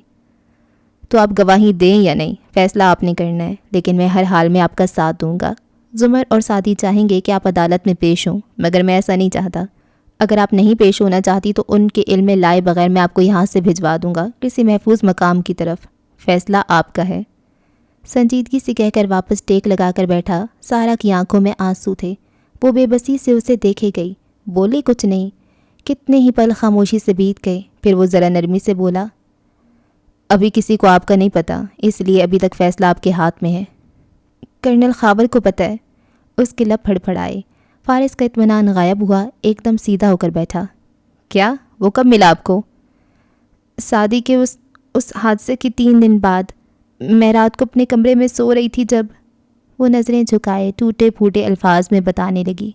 تو آپ گواہی دیں یا نہیں، فیصلہ آپ نے کرنا ہے، لیکن میں ہر حال میں آپ کا ساتھ دوں گا۔ زمر اور سعدی چاہیں گے کہ آپ عدالت میں پیش ہوں، مگر میں ایسا نہیں چاہتا۔ اگر آپ نہیں پیش ہونا چاہتی تو ان کے علم میں لائے بغیر میں آپ کو یہاں سے بھجوا دوں گا کسی محفوظ مقام کی طرف۔ فیصلہ آپ کا ہے۔ سنجیدگی سے کہہ کر واپس ٹیک لگا کر بیٹھا۔ سارا کی آنکھوں میں آنسو تھے، وہ بے بسی سے اسے دیکھے گئی، بولی کچھ نہیں۔ کتنے ہی پل خاموشی سے بیت گئے، پھر وہ ذرا نرمی سے بولا، ابھی کسی کو آپ کا نہیں پتہ، اس لیے ابھی تک فیصلہ آپ کے ہاتھ میں ہے۔ کرنل خاور کو پتہ ہے۔ اس کے لب پھڑپھڑائے۔ فارس کا اطمینان غائب ہوا، ایک دم سیدھا ہو کر بیٹھا۔ کیا؟ وہ کب ملا آپ کو؟ سعدی کے اس حادثے کے 3 دن بعد۔ میں رات کو اپنے کمرے میں سو رہی تھی جب… وہ نظریں جھکائے ٹوٹے پھوٹے الفاظ میں بتانے لگی۔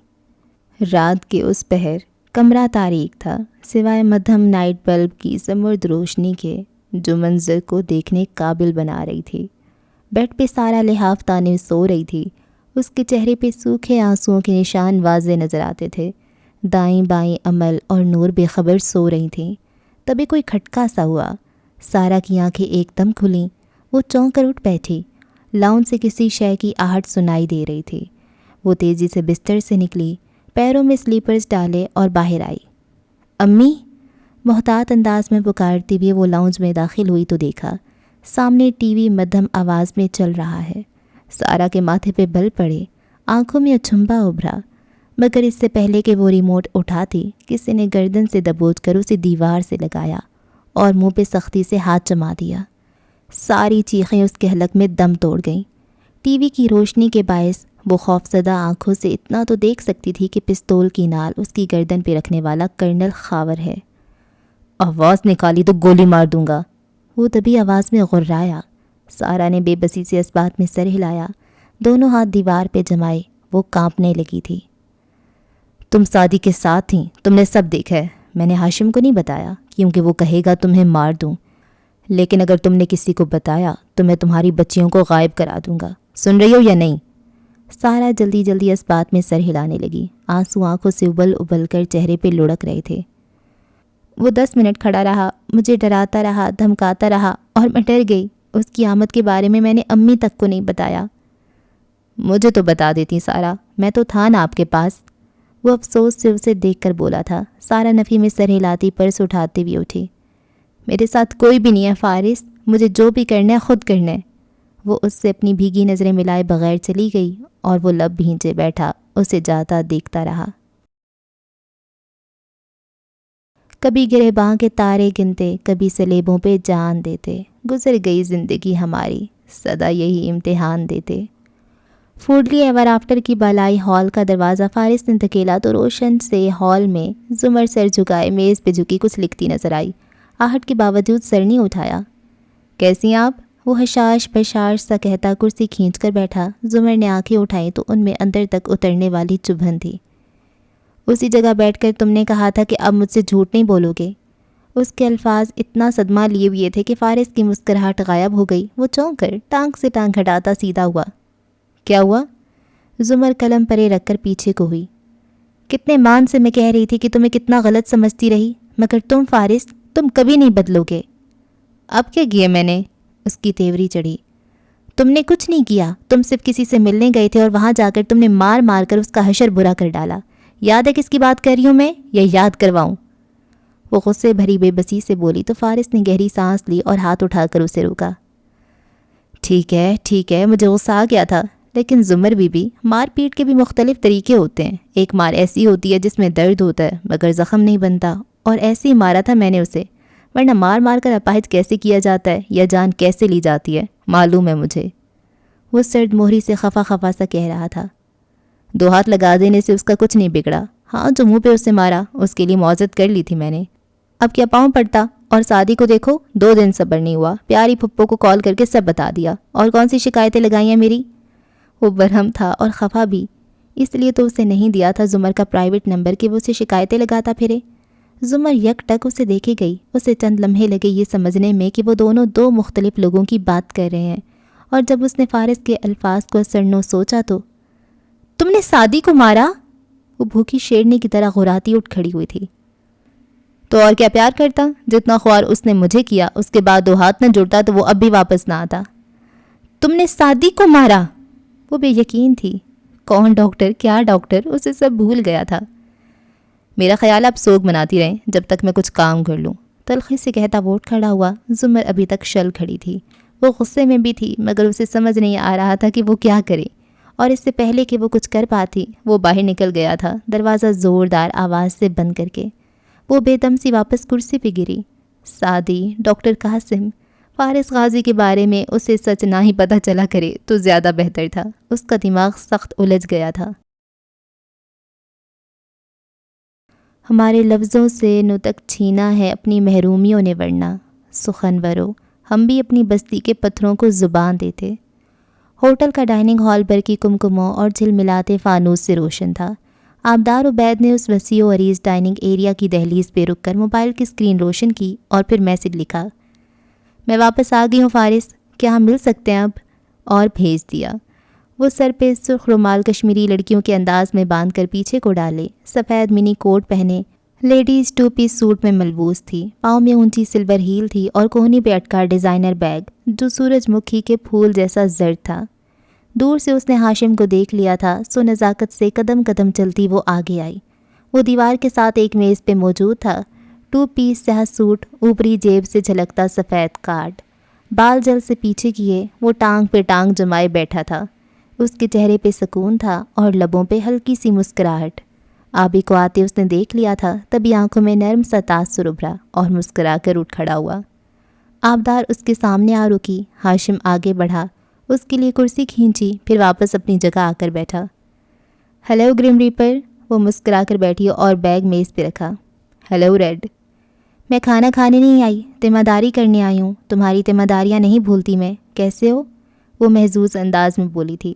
رات کے اس پہر کمرہ تاریک تھا، سوائے مدھم نائٹ بلب کی زمرد روشنی کے، جو منظر کو دیکھنے قابل بنا رہی تھی۔ بیڈ پہ سارا لحاف تانے سو رہی تھی، اس کے چہرے پہ سوکھے آنسوؤں کے نشان واضح نظر آتے تھے۔ دائیں بائیں عمل اور نور بے خبر سو رہی تھیں۔ تبھی کوئی کھٹکا سا ہوا، سارا کی آنکھیں ایک دم کھلیں، وہ چونک کر اٹھ بیٹھی۔ لاؤن سے کسی شے کی آہٹ سنائی دے رہی تھی۔ وہ تیزی سے بستر سے نکلی، پیروں میں سلیپرز ڈالے اور باہر آئی۔ امی؟ محتاط انداز میں پکارتی ہوئی وہ لاؤنج میں داخل ہوئی تو دیکھا سامنے ٹی وی مدھم آواز میں چل رہا ہے۔ سارا کے ماتھے پہ بل پڑے، آنکھوں میں اچھمبا ابھرا، مگر اس سے پہلے کہ وہ ریموٹ اٹھاتی، کسی نے گردن سے دبوچ کر اسے دیوار سے لگایا اور منہ پہ سختی سے ہاتھ جما دیا۔ ساری چیخیں اس کے حلق میں دم توڑ گئیں۔ ٹی وی کی روشنی کے باعث وہ خوفزدہ آنکھوں سے اتنا تو دیکھ سکتی تھی کہ پستول کی نال اس کی گردن پہ رکھنے والا کرنل خاور ہے۔ آواز نکالی تو گولی مار دوں گا، وہ تبھی آواز میں غرایا۔ سارا نے بے بسی سے اس بات میں سر ہلایا، دونوں ہاتھ دیوار پہ جمائے، وہ کانپنے لگی تھی۔ تم سعدی کے ساتھ تھیں، تم نے سب دیکھا ہے۔ میں نے ہاشم کو نہیں بتایا کیونکہ وہ کہے گا تمہیں مار دوں، لیکن اگر تم نے کسی کو بتایا تو میں تمہاری بچیوں کو غائب کرا دوں گا۔ سن رہی ہو یا نہیں؟ سارا جلدی جلدی اس بات میں سر ہلانے لگی، آنسو آنکھوں سے ابل ابل کر چہرے پہ لڑک رہے تھے۔ وہ 10 منٹ کھڑا رہا، مجھے ڈراتا رہا، دھمکاتا رہا، اور میں ڈر گئی۔ اس کی آمد کے بارے میں نے امی تک کو نہیں بتایا۔ مجھے تو بتا دیتی سارا، میں تو تھا نا آپ کے پاس، وہ افسوس سے اسے دیکھ کر بولا تھا۔ سارا نفی میں سر ہلاتی پرس اٹھاتے ہوئے اٹھی۔ میرے ساتھ کوئی بھی نہیں ہے فارس، مجھے جو بھی کرنا ہے خود کرنا ہے۔ وہ اس سے اپنی بھیگی نظریں ملائے بغیر چلی گئی اور وہ لب بھینچے بیٹھا اسے جاتا دیکھتا رہا۔ کبھی گریباں کے تارے گنتے، کبھی سلیبوں پہ جان دیتے، گزر گئی زندگی ہماری، سدا یہی امتحان دیتے۔ فوڈلی ایور آفٹر کی بالائی ہال کا دروازہ فارس نے دھکیلا تو روشن سے ہال میں زمر سر جھکائے میز پہ جھکی کچھ لکھتی نظر آئی۔ آہٹ کے باوجود سر نہیں اٹھایا۔ کیسی آپ؟ وہ حشاش بشاش سا کہتا کرسی کھینچ کر بیٹھا۔ زمر نے آنکھیں اٹھائیں تو ان میں اندر تک اترنے والی چبھن تھی۔ اسی جگہ بیٹھ کر تم نے کہا تھا کہ اب مجھ سے جھوٹ نہیں بولو گے۔ اس کے الفاظ اتنا صدمہ لیے ہوئے تھے کہ فارس کی مسکراہٹ غائب ہو گئی۔ وہ چونک کر ٹانگ سے ٹانگ ہٹاتا سیدھا ہوا۔ کیا ہوا؟ زمر قلم پرے رکھ کر پیچھے کو ہوئی۔ کتنے مان سے میں کہہ رہی تھی کہ تمہیں کتنا غلط سمجھتی رہی، مگر تم فارس، تم کبھی نہیں بدلو گے۔ اب کیا کیا میں نے؟ اس کی تیوری چڑھی۔ تم نے کچھ نہیں کیا، تم صرف کسی سے ملنے گئے تھے اور وہاں جا کر تم نے مار مار کر اس کا حشر برا کر ڈالا۔ یاد ہے کس کی بات کر رہی ہوں میں، یا یاد کرواؤں؟ وہ غصے بھری بے بسی سے بولی تو فارس نے گہری سانس لی اور ہاتھ اٹھا کر اسے روکا۔ ٹھیک ہے، مجھے غصہ آ گیا تھا، لیکن زمر بی مار پیٹ کے بھی مختلف طریقے ہوتے ہیں۔ ایک مار ایسی ہوتی ہے جس میں درد ہوتا ہے مگر زخم نہیں بنتا، اور ایسے ہی مارا تھا میں نے اسے، ورنہ مار مار کر اپاہج کیسے کیا جاتا ہے یا جان کیسے لی جاتی ہے معلوم ہے مجھے۔ وہ سرد مہری سے خفا خفا سا کہہ رہا تھا۔ 2 ہاتھ لگا دینے سے اس کا کچھ نہیں بگڑا، ہاں جو منہ پہ اسے مارا اس کے لیے معذرت کر لی تھی میں نے، اب کیا پاؤں پڑتا؟ اور سعدی کو دیکھو، 2 دن صبر نہیں ہوا، پیاری پھپھو کو کال کر کے سب بتا دیا، اور کون سی شکایتیں لگائی ہیں میری۔ وہ برہم تھا اور خفا بھی، اس لیے تو اسے نہیں دیا تھا زمر کا پرائیویٹ نمبر کہ وہ اسے شکایتیں لگاتا پھرے۔ زمر یک ٹک اسے دیکھے گئی۔ اسے چند لمحے لگے یہ سمجھنے میں کہ وہ دونوں دو مختلف لوگوں کی بات کر رہے ہیں، اور جب اس نے فارس کے الفاظ کو اثرنو سوچا تو تم نے سعدی کو مارا؟ وہ بھوکی شیرنی کی طرح غراتی اٹھ کھڑی ہوئی تھی۔ تو اور کیا پیار کرتا؟ جتنا خوار اس نے مجھے کیا، اس کے بعد 2 ہاتھ نہ جڑتا تو وہ اب بھی واپس نہ آتا۔ تم نے سعدی کو مارا؟ وہ بے یقین تھی۔ کون ڈاکٹر؟ کیا ڈاکٹر؟ اسے سب بھول گیا تھا۔ میرا خیال آپ سوگ مناتی رہیں جب تک میں کچھ کام کر لوں، تلخی سے کہتا وہ اٹھ کھڑا ہوا۔ زمر ابھی تک شل کھڑی تھی۔ وہ غصے میں بھی تھی، مگر اسے سمجھ نہیں آ رہا تھا کہ وہ کیا کرے، اور اس سے پہلے کہ وہ کچھ کر پاتی وہ باہر نکل گیا تھا، دروازہ زوردار آواز سے بند کر کے۔ وہ بے دم سی واپس کرسی پہ گری۔ سعدی، ڈاکٹر قاسم، فارس غازی کے بارے میں اسے سچ نہ ہی پتہ چلا کرے تو زیادہ بہتر تھا۔ اس کا دماغ سخت الجھ گیا تھا۔ ہمارے لفظوں سے نطق چھینا ہے اپنی محرومیوں نے، ورنہ سخنورو ہم بھی اپنی بستی کے پتھروں کو زبان دیتے۔ ہوٹل کا ڈائننگ ہال برقی کمکموں اور جھلملاتے فانوس سے روشن تھا۔ آبدار عبید نے اس وسیع و عریض ڈائننگ ایریا کی دہلیز پہ رک کر موبائل کی اسکرین روشن کی اور پھر میسج لکھا، میں واپس آ گئی ہوں فارس، کیا ہم مل سکتے ہیں اب؟ اور بھیج دیا۔ وہ سر پہ سرخ رومال کشمیری لڑکیوں کے انداز میں باندھ کر پیچھے کو ڈالے، سفید منی کوٹ پہنے، لیڈیز 2 پیس سوٹ میں ملبوس تھی، پاؤں میں اونچی سلور ہیل تھی اور کوہنی پہ اٹکا ڈیزائنر بیگ جو سورج مکھی کے پھول جیسا زرد تھا۔ دور سے اس نے ہاشم کو دیکھ لیا تھا، سو نزاکت سے قدم قدم چلتی وہ آگے آئی۔ وہ دیوار کے ساتھ ایک میز پہ موجود تھا، 2 پیس سیاہ سوٹ، اوپری جیب سے جھلکتا سفید کارڈ، بال جل سے پیچھے کیے، وہ ٹانگ پہ ٹانگ جمائے بیٹھا تھا۔ اس کے چہرے پہ سکون تھا اور لبوں پہ ہلکی سی مسکراہٹ۔ آبی کو آتے اس نے دیکھ لیا تھا، تبھی آنکھوں میں نرم سا تاثر ابھرا اور مسکرا کر اٹھ کھڑا ہوا۔ آبدار اس کے سامنے آ رکی۔ ہاشم آگے بڑھا، اس کے لیے کرسی کھینچی، پھر واپس اپنی جگہ آ کر بیٹھا۔ ہیلو گریم ریپر، وہ مسکرا کر بیٹھی اور بیگ میز پہ رکھا۔ ہیلو ریڈ، میں کھانا کھانے نہیں آئی، ذمہ داری کرنے آئی ہوں، تمہاری ذمہ داریاں نہیں بھولتی میں، کیسے ہو؟ وہ محظوظ انداز میں بولی تھی۔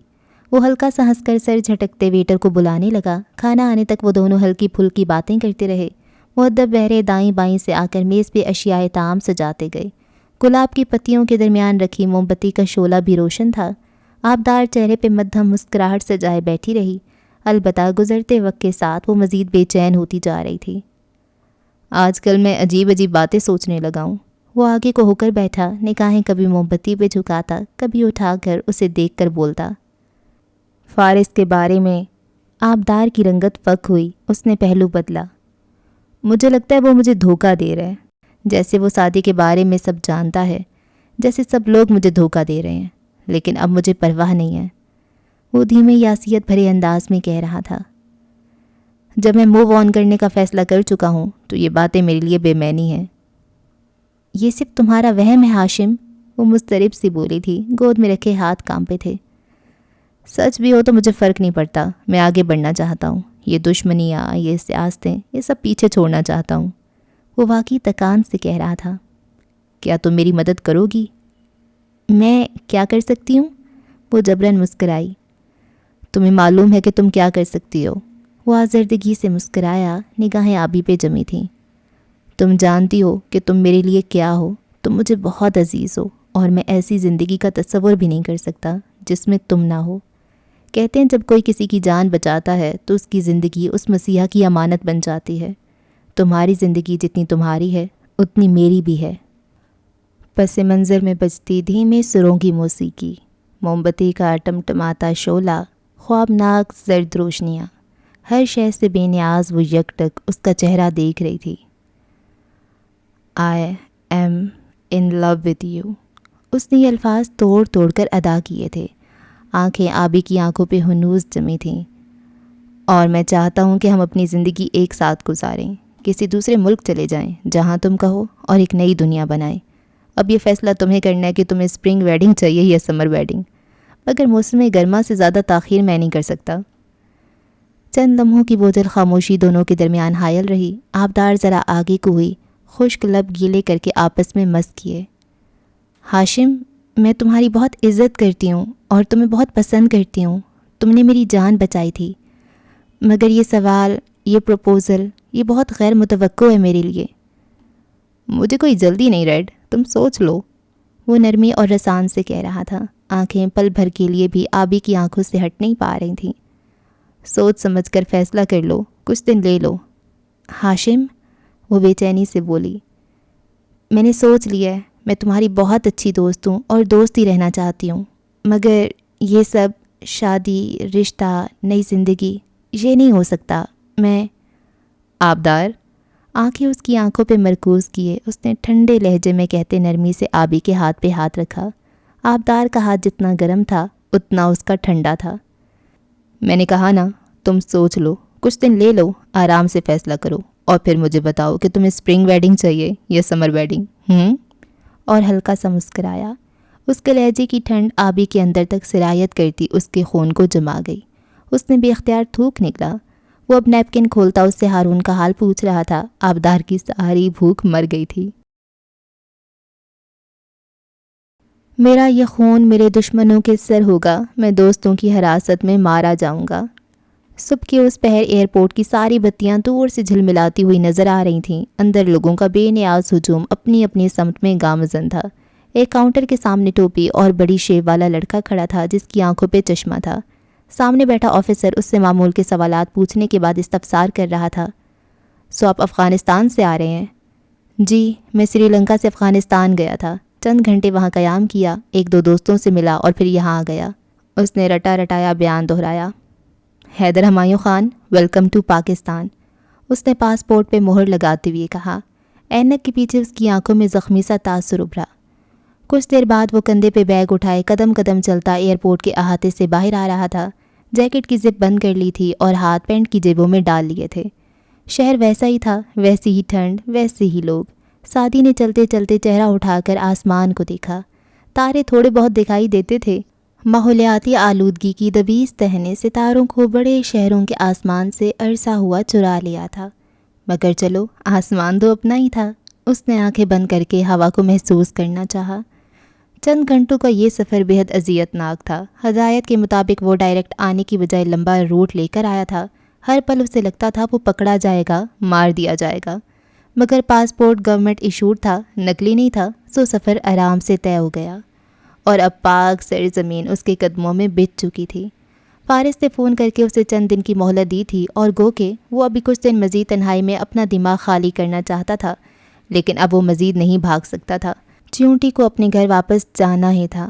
وہ ہلکا سا ہنس کر سر جھٹکتے ویٹر کو بلانے لگا۔ کھانا آنے تک وہ دونوں ہلکی پھلکی باتیں کرتے رہے۔ مؤدب بہرے دائیں بائیں سے آ کر میز پہ اشیاء طعام سجاتے گئے۔ گلاب کی پتیوں کے درمیان رکھی موم بتی کا شعلہ بھی روشن تھا۔ آبدار چہرے پہ مدھم مسکراہٹ سجائے بیٹھی رہی، البتہ گزرتے وقت کے ساتھ وہ مزید بے چین ہوتی جا رہی تھی۔ آج کل میں عجیب عجیب باتیں سوچنے لگا ہوں۔ وہ آگے کو ہو کر بیٹھا، نگاہیں کبھی موم بتی پہ جھکاتا، کبھی اٹھا کر اسے دیکھ کر بولتا۔ فارس کے بارے میں آبدار کی رنگت فک ہوئی، اس نے پہلو بدلا۔ مجھے لگتا ہے وہ مجھے دھوکہ دے رہا ہے، جیسے وہ سعدی کے بارے میں سب جانتا ہے، جیسے سب لوگ مجھے دھوکہ دے رہے ہیں، لیکن اب مجھے پرواہ نہیں ہے، وہ دھیمے یاسیت بھرے انداز میں کہہ رہا تھا۔ جب میں موو آن کرنے کا فیصلہ کر چکا ہوں تو یہ باتیں میرے لیے بے معنی ہیں۔ یہ صرف تمہارا وہم ہے ہاشم، وہ مضطرب سی بولی تھی، گود میں رکھے ہاتھ کانپے تھے۔ سچ بھی ہو تو مجھے فرق نہیں پڑتا، میں آگے بڑھنا چاہتا ہوں، یہ دشمنیاں، یہ سیاستیں، یہ سب پیچھے چھوڑنا چاہتا ہوں، وہ واقعی تکان سے کہہ رہا تھا۔ کیا تم میری مدد کرو گی؟ میں کیا کر سکتی ہوں؟ وہ جبراً مسکرائی۔ تمہیں معلوم ہے کہ تم کیا کر سکتی ہو، وہ آزردگی سے مسکرایا، نگاہیں آبی پہ جمی تھیں۔ تم جانتی ہو کہ تم میرے لیے کیا ہو، تم مجھے بہت عزیز ہو، اور میں ایسی زندگی کا تصور بھی نہیں کر سکتا جس میں تم نہ ہو۔ کہتے ہیں جب کوئی کسی کی جان بچاتا ہے تو اس کی زندگی اس مسیحا کی امانت بن جاتی ہے۔ تمہاری زندگی جتنی تمہاری ہے اتنی میری بھی ہے۔ پس منظر میں بجتی دھیمے سروں کی موسیقی، موم بتی کا ٹمٹماتا شعلہ، خوابناک زرد روشنیاں، ہر شے سے بے نیاز وہ یک ٹک اس کا چہرہ دیکھ رہی تھی۔ I am in love with you, اس نے یہ الفاظ توڑ توڑ کر ادا کیے تھے۔ آنکھیں آبی کی آنکھوں پہ ہنوز جمی تھیں۔ اور میں چاہتا ہوں کہ ہم اپنی زندگی ایک ساتھ گزاریں، کسی دوسرے ملک چلے جائیں جہاں تم کہو، اور ایک نئی دنیا بنائیں۔ اب یہ فیصلہ تمہیں کرنا ہے کہ تمہیں اسپرنگ ویڈنگ چاہیے یا سمر ویڈنگ، مگر موسم گرما سے زیادہ تاخیر میں نہیں کر سکتا۔ چند لمحوں کی بوجھل خاموشی دونوں کے درمیان حائل رہی۔ آبدار ذرا آگے کو ہوئی، خشک لب گیلے کر کے آپس میں مس کیے۔ ہاشم، میں تمہاری بہت عزت کرتی ہوں اور تمہیں بہت پسند کرتی ہوں، تم نے میری جان بچائی تھی، مگر یہ سوال، یہ پروپوزل، یہ بہت غیر متوقع ہے میرے لیے۔ مجھے کوئی جلدی نہیں ریڈ، تم سوچ لو، وہ نرمی اور رسان سے کہہ رہا تھا۔ آنکھیں پل بھر کے لیے بھی آبی کی آنکھوں سے ہٹ نہیں پا رہی تھیں۔ سوچ سمجھ کر فیصلہ کر لو، کچھ دن لے لو۔ ہاشم، وہ بے چینی سے بولی، میں نے سوچ لیا ہے، میں تمہاری بہت اچھی دوست ہوں اور دوست ہی رہنا چاہتی ہوں، مگر یہ سب شادی، رشتہ، نئی زندگی، یہ نہیں ہو سکتا۔ میں آبدار، آنکھیں اس کی آنکھوں پہ مرکوز کیے اس نے ٹھنڈے لہجے میں کہتے نرمی سے آبی کے ہاتھ پہ ہاتھ رکھا۔ آبدار کا ہاتھ جتنا گرم تھا اتنا اس کا ٹھنڈا تھا۔ میں نے کہا نا، تم سوچ لو، کچھ دن لے لو، آرام سے فیصلہ کرو، اور پھر مجھے بتاؤ کہ تمہیں اسپرنگ ویڈنگ چاہیے یا سمر ویڈنگ۔ اور ہلکا سا مسکرایا۔ اس کے لہجے کی ٹھنڈ آبی کے اندر تک سرایت کرتی اس کے خون کو جما گئی۔ اس نے بے اختیار تھوک نکلا۔ وہ اب نیپکن کھولتا اس سے ہارون کا حال پوچھ رہا تھا۔ آبدار کی ساری بھوک مر گئی تھی۔ میرا یہ خون میرے دشمنوں کے سر ہوگا، میں دوستوں کی حراست میں مارا جاؤں گا۔ صبح کے اس پہر ایئرپورٹ کی ساری بتیاں دور سے جھلملاتی ہوئی نظر آ رہی تھیں۔ اندر لوگوں کا بے نیاز ہجوم اپنی اپنی سمت میں گامزن تھا۔ ایک کاؤنٹر کے سامنے ٹوپی اور بڑی شیو والا لڑکا کھڑا تھا جس کی آنکھوں پہ چشمہ تھا۔ سامنے بیٹھا آفیسر اس سے معمول کے سوالات پوچھنے کے بعد استفسار کر رہا تھا۔ سو آپ افغانستان سے آ رہے ہیں؟ جی، میں سری لنکا سے افغانستان گیا تھا، چند گھنٹے وہاں قیام کیا، ایک دو دوستوں سے ملا اور پھر یہاں آ گیا۔ اس نے رٹا رٹایا بیان دہرایا۔ حیدر ہمایوں خان، ویلکم ٹو پاکستان، اس نے پاسپورٹ پہ مہر لگاتے ہوئے کہا۔ اینک کے پیچھے اس کی آنکھوں میں زخمی سا تاثر ابھرا۔ کچھ دیر بعد وہ کندھے پہ بیگ اٹھائے قدم قدم چلتا ایئرپورٹ کے احاطے سے باہر آ رہا تھا۔ جیکٹ کی زپ بند کر لی تھی اور ہاتھ پینٹ کی جیبوں میں ڈال لیے تھے۔ شہر ویسا ہی تھا، ویسی ہی ٹھنڈ، ویسے ہی لوگ۔ سعدی نے چلتے چلتے چہرہ اٹھا کر آسمان کو دیکھا۔ تارے تھوڑے بہت دکھائی دیتے تھے۔ ماحولیاتی آلودگی کی دبیز تہ نے ستاروں کو بڑے شہروں کے آسمان سے عرصہ ہوا چرا لیا تھا، مگر چلو، آسمان تو اپنا ہی تھا۔ اس نے آنکھیں بند کر کے ہوا کو محسوس کرنا چاہا۔ چند گھنٹوں کا یہ سفر بہت اذیت ناک تھا۔ ہدایت کے مطابق وہ ڈائریکٹ آنے کی بجائے لمبا روٹ لے کر آیا تھا۔ ہر پل اسے لگتا تھا وہ پکڑا جائے گا، مار دیا جائے گا، مگر پاسپورٹ گورنمنٹ ایشوڈ تھا، نقلی نہیں تھا، سو سفر آرام سے طے ہو گیا۔ اور اب پاک سرزمین اس کے قدموں میں بچ چکی تھی۔ فارس نے فون کر کے اسے چند دن کی مہلت دی تھی اور گو کہ وہ ابھی کچھ دن مزید تنہائی میں اپنا دماغ خالی کرنا چاہتا تھا، لیکن اب وہ مزید نہیں بھاگ سکتا تھا۔ چیونٹی کو اپنے گھر واپس جانا ہی تھا۔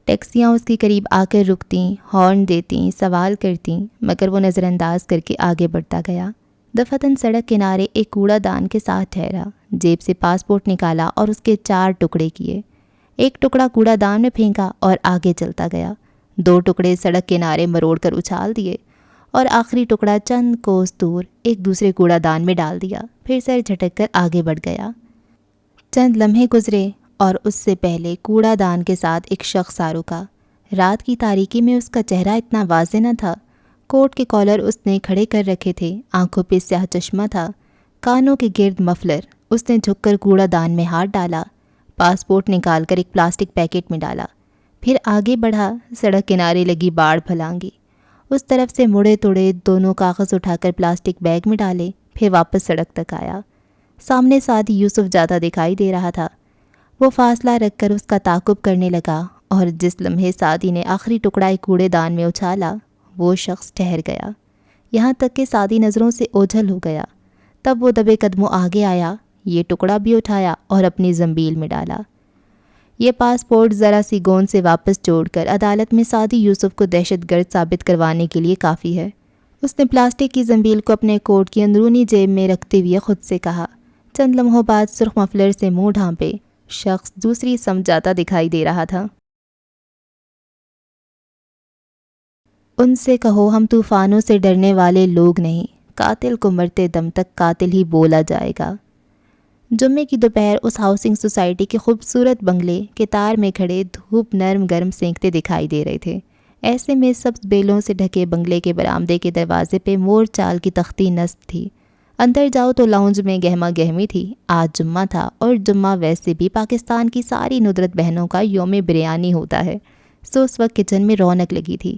ٹیکسیاں اس کے قریب آ کر رکتیں، ہارن دیتیں، سوال کرتیں، مگر وہ نظر انداز کر کے آگے بڑھتا گیا۔ دفعتاً سڑک کنارے ایک کوڑا دان کے ساتھ ٹھہرا، جیب سے پاسپورٹ نکالا اور اس کے 4 ٹکڑے کیے۔ ایک ٹکڑا کوڑا دان میں پھینکا اور آگے چلتا گیا۔ 2 ٹکڑے سڑک کنارے مروڑ کر اچھال دیے اور آخری ٹکڑا چند کوس دور ایک دوسرے کوڑا دان میں ڈال دیا، پھر سر جھٹک کر آگے بڑھ گیا۔ چند لمحے گزرے اور اس سے پہلے کوڑا دان کے ساتھ ایک شخص آ رکا۔ رات کی تاریکی میں اس کا چہرہ اتنا واضح نہ تھا۔ کوٹ کے کالر اس نے کھڑے کر رکھے تھے، آنکھوں پہ سیاہ چشمہ تھا، کانوں کے گرد مفلر۔ اس نے جھک کر کوڑا دان میں ہاتھ ڈالا، پاسپورٹ نکال کر ایک پلاسٹک پیکٹ میں ڈالا، پھر آگے بڑھا، سڑک کنارے لگی باڑ پھلانگی۔ اس طرف سے مڑے توڑے دونوں کاغذ اٹھا کر پلاسٹک بیگ میں ڈالے، پھر واپس سڑک تک آیا۔ سامنے سعدی یوسف جاتا دکھائی دے رہا تھا۔ وہ فاصلہ رکھ کر اس کا تعاقب کرنے لگا اور جس لمحے سعدی نے آخری ٹکڑا ایک کوڑے دان میں اچھالا، وہ شخص ٹھہر گیا، یہاں تک کہ سعدی نظروں سے اوجھل ہو گیا۔ تب وہ دبے قدموں آگے آیا، یہ ٹکڑا بھی اٹھایا اور اپنی زنبیل میں ڈالا۔ یہ پاسپورٹ ذرا سی گوند سے واپس جوڑ کر عدالت میں سعدی یوسف کو دہشت گرد ثابت کروانے کے لیے کافی ہے۔ اس نے پلاسٹک کی زنبیل کو اپنے کوٹ کی اندرونی جیب میں رکھتے ہوئے خود سے کہا۔ چند لمحوں بعد سرخ مفلر سے منہ ڈھانپے شخص دوسری سمت جاتا دکھائی دے رہا تھا۔ ان سے کہو ہم طوفانوں سے ڈرنے والے لوگ نہیں، قاتل کو مرتے دم تک قاتل ہی بولا جائے گا۔ جمعے کی دوپہر اس ہاؤسنگ سوسائٹی کے خوبصورت بنگلے کے تار میں کھڑے دھوپ نرم گرم سینکتے دکھائی دے رہے تھے۔ ایسے میں سبز بیلوں سے ڈھکے بنگلے کے برآمدے کے دروازے پہ مور چال کی تختی نصب تھی۔ اندر جاؤ تو لاؤنج میں گہما گہمی تھی۔ آج جمعہ تھا اور جمعہ ویسے بھی پاکستان کی ساری ندرت بہنوں کا یوم بریانی ہوتا ہے، سو اس وقت کچن میں رونق لگی تھی۔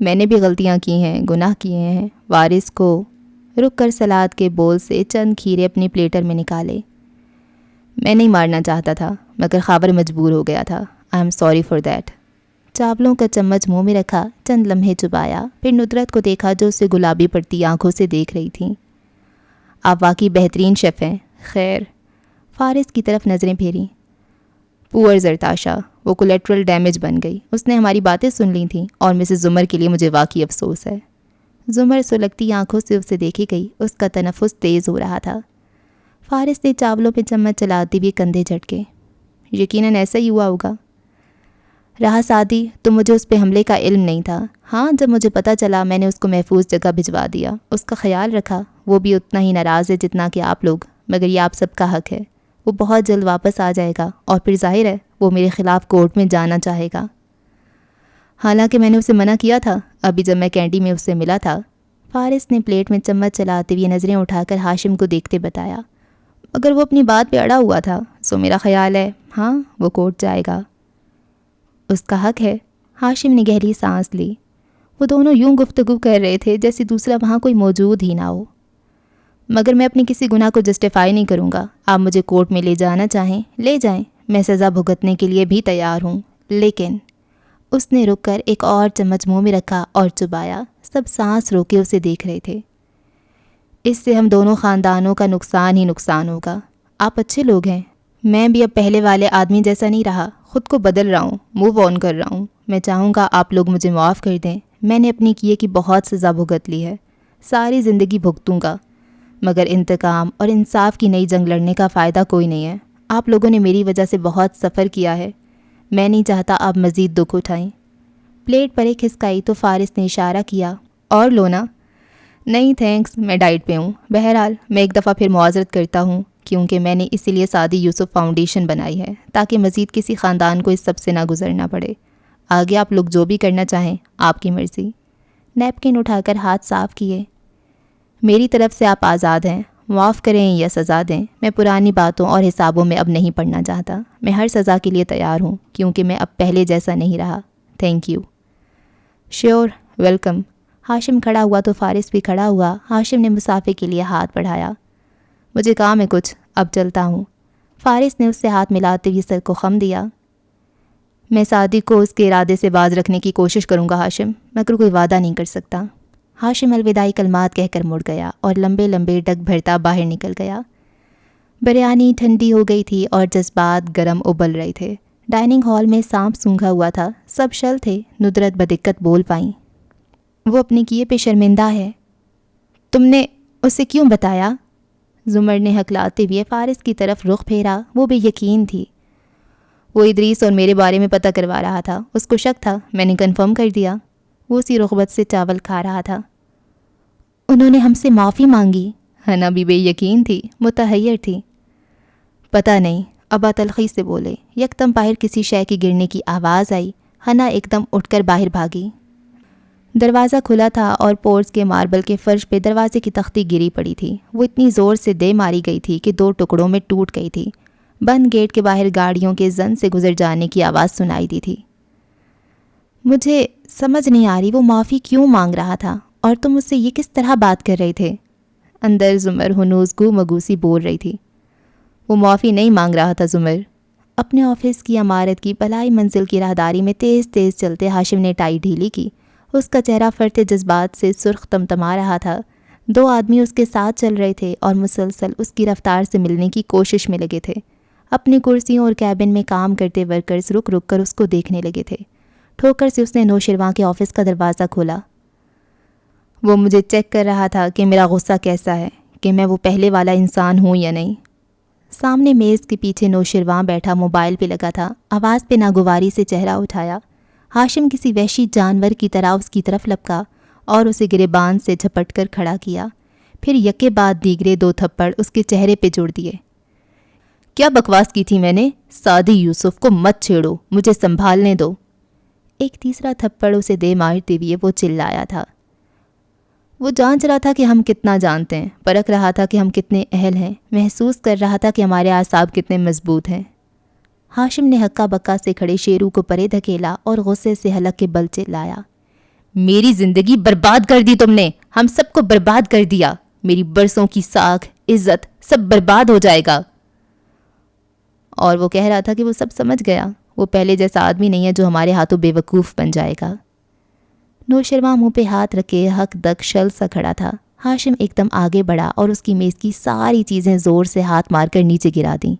میں نے بھی غلطیاں کی ہیں، گناہ کیے ہیں۔ وارث کو رک کر سلاد کے بول سے چند کھیرے اپنی پلیٹر میں نکالے۔ میں نہیں مارنا چاہتا تھا مگر خاور مجبور ہو گیا تھا۔ I am sorry for that. چاولوں کا چمچ منہ میں رکھا، چند لمحے چبایا، پھر ندرت کو دیکھا جو اسے گلابی پڑتی آنکھوں سے دیکھ رہی تھیں۔ آپ واقعی بہترین شیف ہیں۔ خیر، فارس کی طرف نظریں پھیریں۔ پور زرتاشا، وہ کولیٹرل ڈیمیج بن گئی۔ اس نے ہماری باتیں سن لی تھیں اور مسز زمر کے لیے مجھے واقعی افسوس ہے۔ زمر سلگتی آنکھوں سے اسے دیکھی گئی، اس کا تنفس تیز ہو رہا تھا۔ فارس نے چاولوں پہ چمچ چلاتے ہوئے کندھے جھٹکے۔ یقیناً ایسا ہی ہوا ہوگا۔ رہا سادی تو مجھے اس پہ حملے کا علم نہیں تھا۔ ہاں، جب مجھے پتہ چلا میں نے اس کو محفوظ جگہ بھجوا دیا، اس کا خیال رکھا۔ وہ بھی اتنا ہی ناراض ہے جتنا کہ آپ لوگ، مگر یہ آپ سب کا حق ہے۔ وہ بہت جلد واپس آ جائے گا اور پھر ظاہر ہے وہ میرے خلاف کورٹ میں جانا چاہے گا۔ حالانکہ میں نے اسے منع کیا تھا ابھی جب میں کینٹی میں اس سے ملا تھا۔ فارس نے پلیٹ میں چمچ چلاتے ہوئے نظریں اٹھا کر ہاشم کو دیکھتے بتایا۔ مگر وہ اپنی بات پہ اڑا ہوا تھا، سو میرا خیال ہے ہاں وہ کورٹ جائے گا۔ اس کا حق ہے۔ ہاشم نے گہری سانس لی۔ وہ دونوں یوں گفتگو کر رہے تھے جیسے دوسرا وہاں کوئی موجود ہی نہ ہو۔ مگر میں اپنی کسی گناہ کو جسٹیفائی نہیں کروں گا۔ آپ مجھے کورٹ میں لے جانا چاہیں لے جائیں، میں سزا بھگتنے کے لیے بھی تیار ہوں، لیکن اس نے رک کر ایک اور چمچ منہ میں رکھا اور چبایا۔ سب سانس روکے اسے دیکھ رہے تھے۔ اس سے ہم دونوں خاندانوں کا نقصان ہی نقصان ہوگا۔ آپ اچھے لوگ ہیں، میں بھی اب پہلے والے آدمی جیسا نہیں رہا، خود کو بدل رہا ہوں، موو آن کر رہا ہوں۔ میں چاہوں گا آپ لوگ مجھے معاف کر دیں۔ میں نے اپنی کیے کی بہت سزا بھگت لی ہے، ساری زندگی بھگتوں گا، مگر انتقام اور انصاف کی نئی جنگ لڑنے کا فائدہ کوئی نہیں ہے۔ آپ لوگوں نے میری وجہ سے بہت سفر کیا ہے، میں نہیں چاہتا آپ مزید دکھ اٹھائیں۔ پلیٹ پر ایک ہسکائی تو فارس نے اشارہ کیا، اور لونا؟ نہیں تھینکس، میں ڈائٹ پہ ہوں۔ بہرحال میں ایک دفعہ پھر معذرت کرتا ہوں، کیونکہ میں نے اسی لیے سعدی یوسف فاؤنڈیشن بنائی ہے تاکہ مزید کسی خاندان کو اس سب سے نہ گزرنا پڑے۔ آگے آپ لوگ جو بھی کرنا چاہیں، آپ کی مرضی۔ نیپکن اٹھا کر ہاتھ صاف کیے۔ میری طرف سے آپ آزاد ہیں، معاف کریں یا سزا دیں، میں پرانی باتوں اور حسابوں میں اب نہیں پڑنا چاہتا۔ میں ہر سزا کے لیے تیار ہوں، کیونکہ میں اب پہلے جیسا نہیں رہا۔ Thank you. Sure, welcome. Hashim کھڑا ہوا تو فارس بھی کھڑا ہوا۔ ہاشم نے مسافے کے لیے ہاتھ بڑھایا۔ مجھے کام ہے کچھ، اب چلتا ہوں۔ فارس نے اس سے ہاتھ ملاتے ہوئے سر کو خم دیا۔ میں سعدی کو اس کے ارادے سے باز رکھنے کی کوشش کروں گا ہاشم، مگر کوئی وعدہ نہیں کر سکتا۔ ہاشم الوداعی کلمات کہہ کر مڑ گیا اور لمبے لمبے ڈگ بھرتا باہر نکل گیا۔ بریانی ٹھنڈی ہو گئی تھی اور جذبات گرم ابل رہے تھے۔ ڈائننگ ہال میں سانپ سونگھا ہوا تھا، سب شل تھے۔ ندرت بدقت بول پائیں۔ وہ اپنے کیے پہ شرمندہ ہے۔ تم نے اسے کیوں بتایا؟ زمر نے ہکلاتے ہوئے فارس کی طرف رخ پھیرا۔ وہ بے یقین تھی۔ وہ ادریس اور میرے بارے میں پتہ کروا رہا تھا، اس کو شک تھا، میں نے کنفرم کر دیا۔ وہ اسی رغبت سے چاول کھا رہا تھا۔ انہوں نے ہم سے معافی مانگی؟ حنا بھی بے یقین تھی، متحیر تھی۔ پتہ نہیں، ابا تلخی سے بولے۔ یکدم باہر کسی شے کی گرنے کی آواز آئی۔ حنا ایک دم اٹھ کر باہر بھاگی۔ دروازہ کھلا تھا اور پورچ کے ماربل کے فرش پہ دروازے کی تختی گری پڑی تھی۔ وہ اتنی زور سے دے ماری گئی تھی کہ 2 ٹکڑوں میں ٹوٹ گئی تھی۔ بند گیٹ کے باہر گاڑیوں کے زن سے گزر جانے کی آواز سنائی دی تھی۔ مجھے سمجھ نہیں آ رہی وہ معافی کیوں مانگ رہا تھا، اور تم اس سے یہ کس طرح بات کر رہے تھے؟ اندر زمر ہنوز گو مگوسی بول رہی تھی۔ وہ معافی نہیں مانگ رہا تھا زمر۔ اپنے آفس کی عمارت کی بلائی منزل کی راہداری میں تیز تیز چلتے ہاشم نے ٹائی ڈھیلی کی۔ اس کا چہرہ فرتے جذبات سے سرخ تمتما رہا تھا۔ 2 آدمی اس کے ساتھ چل رہے تھے اور مسلسل اس کی رفتار سے ملنے کی کوشش میں لگے تھے۔ اپنی کرسیوں اور کیبن میں کام کرتے ورکرز رک رک کر اس کو دیکھنے لگے تھے۔ ٹھوکر سے اس نے نوشرواں کے آفس کا دروازہ کھولا۔ وہ مجھے چیک کر رہا تھا کہ میرا غصہ کیسا ہے، کہ میں وہ پہلے والا انسان ہوں یا نہیں۔ سامنے میز کے پیچھے نوشرواں بیٹھا موبائل پہ لگا تھا۔ آواز پہ ناگواری سے چہرہ اٹھایا۔ ہاشم کسی وحشی جانور کی طرح اس کی طرف لپکا اور اسے گریبان سے جھپٹ کر کھڑا کیا، پھر یکے بعد دیگرے 2 تھپڑ اس کے چہرے پہ جڑ دیے۔ کیا بکواس کی تھی میں نے؟ سعدی یوسف کو مت چھیڑو، مجھے سنبھالنے دو۔ ایک تیسرا تھپڑ اسے دے مارتے ہوئے وہ چلایا تھا۔ وہ جانچ رہا تھا کہ ہم کتنا جانتے ہیں، پرکھ رہا تھا کہ ہم کتنے اہل ہیں، محسوس کر رہا تھا کہ ہمارے اعصاب کتنے مضبوط ہیں۔ ہاشم نے ہکا بکا سے کھڑے شیرو کو پرے دھکیلا اور غصے سے حلق کے بل چلایا۔ میری زندگی برباد کر دی تم نے, ہم سب کو برباد کر دیا, میری برسوں کی ساکھ, عزت سب برباد ہو جائے گا. اور وہ کہہ رہا تھا کہ وہ سب سمجھ گیا, وہ پہلے جیسا آدمی نہیں ہے جو ہمارے ہاتھوں بے وقوف بن جائے گا. نوشرواں منہ پہ ہاتھ رکھے حق دک شل سا کھڑا تھا. ہاشم ایک دم آگے بڑھا اور اس کی میز کی ساری چیزیں زور سے ہاتھ مار کر نیچے گرا دیں.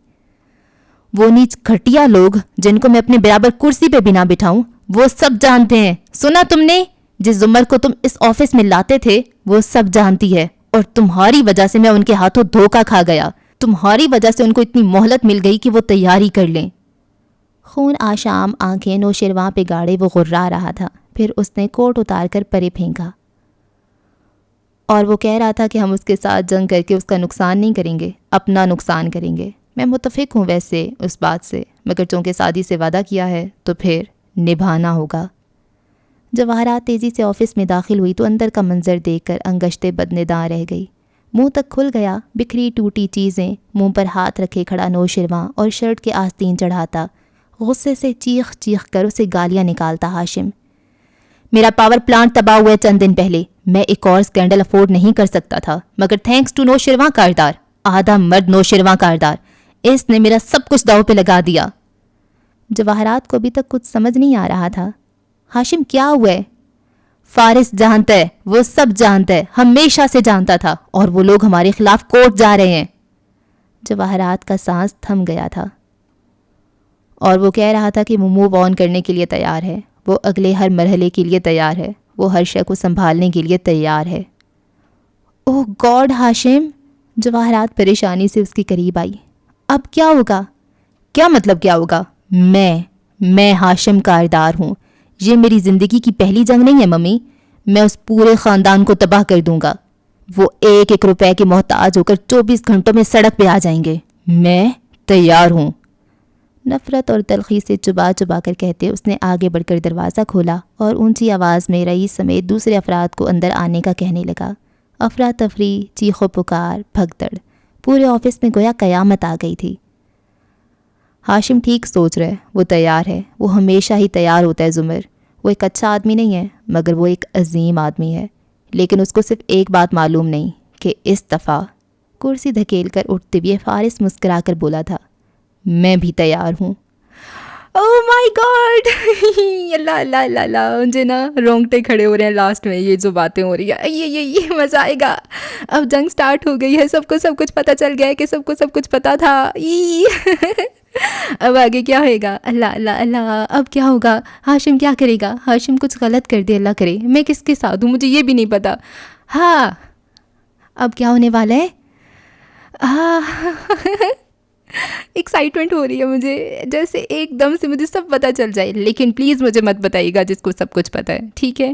وہ نیچ گھٹیا لوگ جن کو میں اپنے برابر کرسی پہ بھی نہ بٹھاؤں, وہ سب جانتے ہیں. سنا تم نے, جس زمر کو تم اس آفس میں لاتے تھے وہ سب جانتی ہے, اور تمہاری وجہ سے میں ان کے ہاتھوں دھوکا کھا گیا. تمہاری وجہ سے ان کو اتنی مہلت مل گئی کہ وہ تیاری کر لیں. خون آشام آنکھیں نوشرواں پہ گاڑے وہ غرا رہا تھا. پھر اس نے کوٹ اتار کر پرے پھینکا اور وہ کہہ رہا تھا کہ ہم اس کے ساتھ جنگ کر کے اس کا نقصان نہیں کریں گے, اپنا نقصان کریں گے. میں متفق ہوں ویسے اس بات سے, مگر چونکہ سادی سے وعدہ کیا ہے تو پھر نبھانا ہوگا. جواہرات تیزی سے آفس میں داخل ہوئی تو اندر کا منظر دیکھ کر انگشتے بدنداں رہ گئی. منہ تک کھل گیا, بکھری ٹوٹی چیزیں, منہ پر ہاتھ رکھے کھڑا نوشرواں اور شرٹ کے آستین چڑھاتا, غصے سے چیخ چیخ کر اسے گالیاں نکالتا. ہاشم, میرا پاور پلانٹ تباہ ہوا ہے چند دن پہلے, میں ایک اور سکینڈل افورڈ نہیں کر سکتا تھا, مگر تھینکس ٹو نوشرواں کاردار, آدھا مرد نوشرواں کاردار, اس نے میرا سب کچھ داؤ پہ لگا دیا. جواہرات کو ابھی تک کچھ سمجھ نہیں آ رہا تھا. ہاشم کیا ہوا ہے؟ فارس جانتا ہے, وہ سب جانتا ہے, ہمیشہ سے جانتا تھا, اور وہ لوگ ہمارے خلاف کورٹ جا رہے ہیں. جواہرات کا سانس تھم گیا تھا اور وہ کہہ رہا تھا کہ وہ موو آن کرنے کے لیے تیار ہے, وہ اگلے ہر مرحلے کے لیے تیار ہے, وہ ہر شے کو سنبھالنے کے لیے تیار ہے. اوہ گاڈ ہاشم, جواہرات پریشانی سے اس کے قریب آئی. اب کیا ہوگا؟ کیا مطلب کیا ہوگا؟ میں ہاشم کاردار ہوں, یہ میری زندگی کی پہلی جنگ نہیں ہے ممی, میں اس پورے خاندان کو تباہ کر دوں گا. وہ ایک ایک روپے کے محتاج ہو کر 24 گھنٹوں میں سڑک پہ آ جائیں گے. میں تیار ہوں. نفرت اور تلخی سے چبا چبا کر کہتے اس نے آگے بڑھ کر دروازہ کھولا اور اونچی آواز میں رئیس سمیت دوسرے افراد کو اندر آنے کا کہنے لگا. افراتفری, چیخ و پکار, بھگدڑ, پورے آفس میں گویا قیامت آ گئی تھی. ہاشم ٹھیک سوچ رہے, وہ تیار ہے, وہ ہمیشہ ہی تیار ہوتا ہے. زمر, وہ ایک اچھا آدمی نہیں ہے مگر وہ ایک عظیم آدمی ہے, لیکن اس کو صرف ایک بات معلوم نہیں کہ اس دفعہ. کرسی دھکیل کر اٹھتے ہوئے فارس مسکرا کر بولا تھا, میں بھی تیار ہوں. اوہ مائی گاڈ, اللہ اللہ اللہ اللہ, مجھے نا رونگٹے کھڑے ہو رہے ہیں لاسٹ میں یہ جو باتیں ہو رہی ہیں. یہ مزہ آئے گا. اب جنگ سٹارٹ ہو گئی ہے, سب کو سب کچھ پتہ چل گیا ہے کہ سب کو سب کچھ پتہ تھا. اب آگے کیا ہوئے گا؟ اللہ اللہ اللہ, اب کیا ہوگا؟ ہاشم کیا کرے گا؟ ہاشم کچھ غلط کر دے, اللہ کرے, میں کس کے ساتھ ہوں مجھے یہ بھی نہیں پتا. ہاں اب کیا ہونے والا ہے؟ ایکسائٹمنٹ ہو رہی ہے مجھے, جیسے ایک دم سے مجھے سب پتہ چل جائے. لیکن پلیز مجھے مت بتائیے گا جس کو سب کچھ پتہ ہے, ٹھیک ہے؟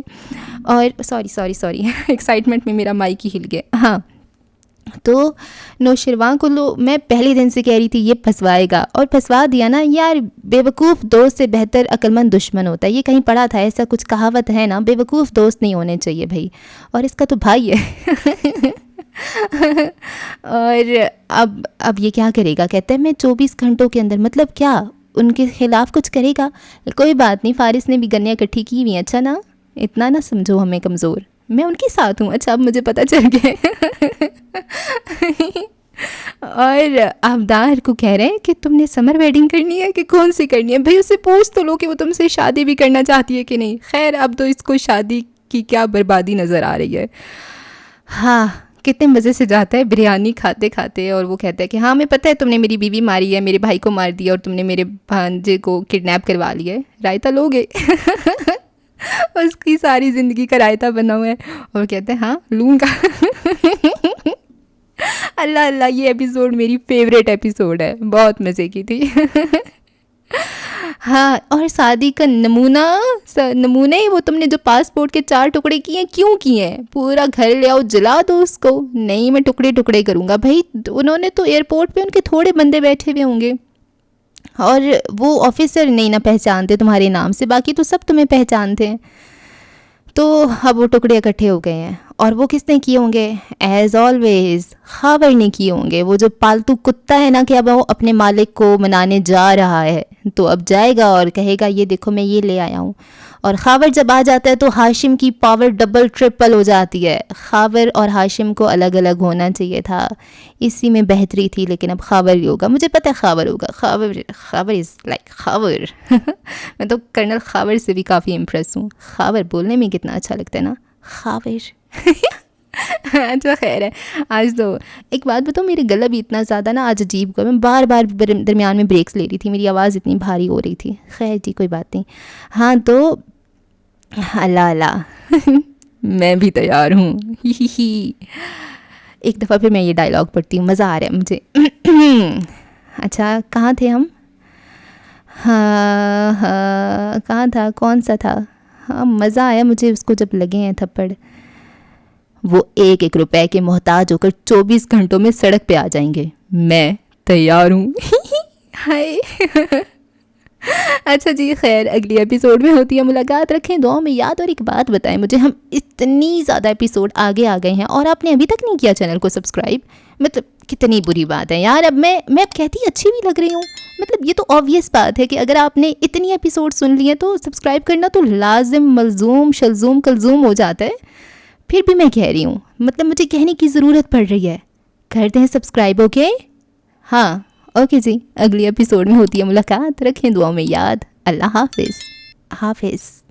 اور سوری ایکسائٹمنٹ میں میرا مائک ہی ہل گیا. ہاں تو نوشرواں کو میں پہلے دن سے کہہ رہی تھی یہ پھنسوائے گا, اور پھنسوا دیا نا یار. بے وقوف دوست سے بہتر عقلمند دشمن ہوتا ہے, یہ کہیں پڑھا تھا, ایسا کچھ کہاوت ہے نا. بے وقوف دوست نہیں ہونے چاہیے بھائی, اور اس کا تو بھائی ہے. اور اب یہ کیا کرے گا؟ کہتا ہے میں 24 گھنٹوں کے اندر, مطلب کیا ان کے خلاف کچھ کرے گا؟ کوئی بات نہیں, فارس نے بھی گنیاں اکٹھی کی ہوئی ہیں. اچھا نا, اتنا نہ سمجھو ہمیں کمزور, میں ان کے ساتھ ہوں. اچھا اب مجھے پتہ چل گیا. اور آبدار کو کہہ رہے ہیں کہ تم نے سمر ویڈنگ کرنی ہے کہ کون سی کرنی ہے. بھائی اس سے پوچھ تو لو کہ وہ تم سے شادی بھی کرنا چاہتی ہے کہ نہیں. خیر اب تو اس کو شادی کی کیا بربادی نظر آ رہی ہے. ہاں کتنے مزے سے جاتا ہے بریانی کھاتے کھاتے, اور وہ کہتا ہے کہ ہاں ہمیں پتہ ہے تم نے میری بیوی ماری ہے, میرے بھائی کو مار دیا, اور تم نے میرے بھانجے کو کڈنیپ کروا لیا ہے. رائتا لوگے؟ اس کی ساری زندگی کا رائتا بنا ہوا ہے, اور کہتے ہیں ہاں لوں گا. اللہ اللہ, یہ ایپیسوڈ میری فیوریٹ ایپیسوڈ ہے, بہت مزے کی تھی. ہاں اور شادی کا نمونہ ہی وہ تم نے جو پاسپورٹ کے 4 ٹکڑے کیے, کیوں کیے ہیں؟ پورا گھر لے آؤ جلا دو اس کو. نہیں میں ٹکڑے ٹکڑے کروں گا. بھائی انہوں نے تو ایئرپورٹ پہ ان کے تھوڑے بندے بیٹھے ہوئے ہوں گے, اور وہ آفیسر نہیں نہ پہچانتے تمہارے نام سے, باقی تو سب تمہیں پہچانتے ہیں. تو اب وہ ٹکڑے اکٹھے ہو گئے ہیں, اور وہ کس نے کیے ہوں گے؟ ایز آلویز خاور نے کیے ہوں گے. وہ جو پالتو کتا ہے نا, کہ اب وہ اپنے مالک کو منانے جا رہا ہے, تو اب جائے گا اور کہے گا یہ دیکھو میں یہ لے آیا ہوں, اور خاور جب آ جاتا ہے تو ہاشم کی پاور ڈبل ٹرپل ہو جاتی ہے. خاور اور ہاشم کو الگ الگ ہونا چاہیے تھا, اسی میں بہتری تھی, لیکن اب خاور ہی ہوگا. مجھے پتہ ہے خاور ہوگا. Khawar is like Khawar. میں تو کرنل خاور سے بھی کافی امپریس ہوں. خاور بولنے میں کتنا اچھا لگتا ہے نا, خاور. اچھا خیر ہے. آج تو ایک بات بتاؤ, میرے گلا بھی اتنا زیادہ نا آج عجیب کو, میں بار بار درمیان میں بریکس لے رہی تھی, میری آواز اتنی بھاری ہو رہی تھی. خیر جی کوئی بات نہیں. ہاں تو اللہ اللہ میں بھی تیار ہوں. ایک دفعہ پھر میں یہ ڈائلاگ پڑھتی ہوں, مزہ آ رہا ہے مجھے. اچھا کہاں تھے ہم؟ ہاں کہاں تھا, کون سا تھا؟ ہاں مزہ آیا مجھے اس کو جب لگے ہیں تھپڑ. وہ 1-1 روپے کے محتاج ہو کر 24 گھنٹوں میں سڑک پہ آ جائیں گے. میں تیار ہوں. ہائے. اچھا جی خیر, اگلی ایپیسوڈ میں ہوتی ہے ملاقات. رکھیں دعاؤں میں یاد. اور ایک بات بتائیں مجھے, ہم اتنی زیادہ ایپیسوڈ آگے آ گئے ہیں اور آپ نے ابھی تک نہیں کیا چینل کو سبسکرائب. مطلب کتنی بری بات ہے یار. اب میں اب کہتی اچھی بھی لگ رہی ہوں. مطلب یہ تو آبویس بات ہے کہ اگر آپ نے اتنی ایپیسوڈ سن لی ہیں تو سبسکرائب کرنا تو لازم ملزوم شلزوم کلزوم ہو جاتا ہے. پھر بھی میں کہہ رہی ہوں, مطلب مجھے کہنے کی ضرورت پڑ رہی ہے. کرتے ہیں سبسکرائب. اوکے ہاں اوکے جی, اگلی ایپیسوڈ میں ہوتی ہے ملاقات. رکھیں دعاؤں میں یاد. اللہ حافظ. حافظ.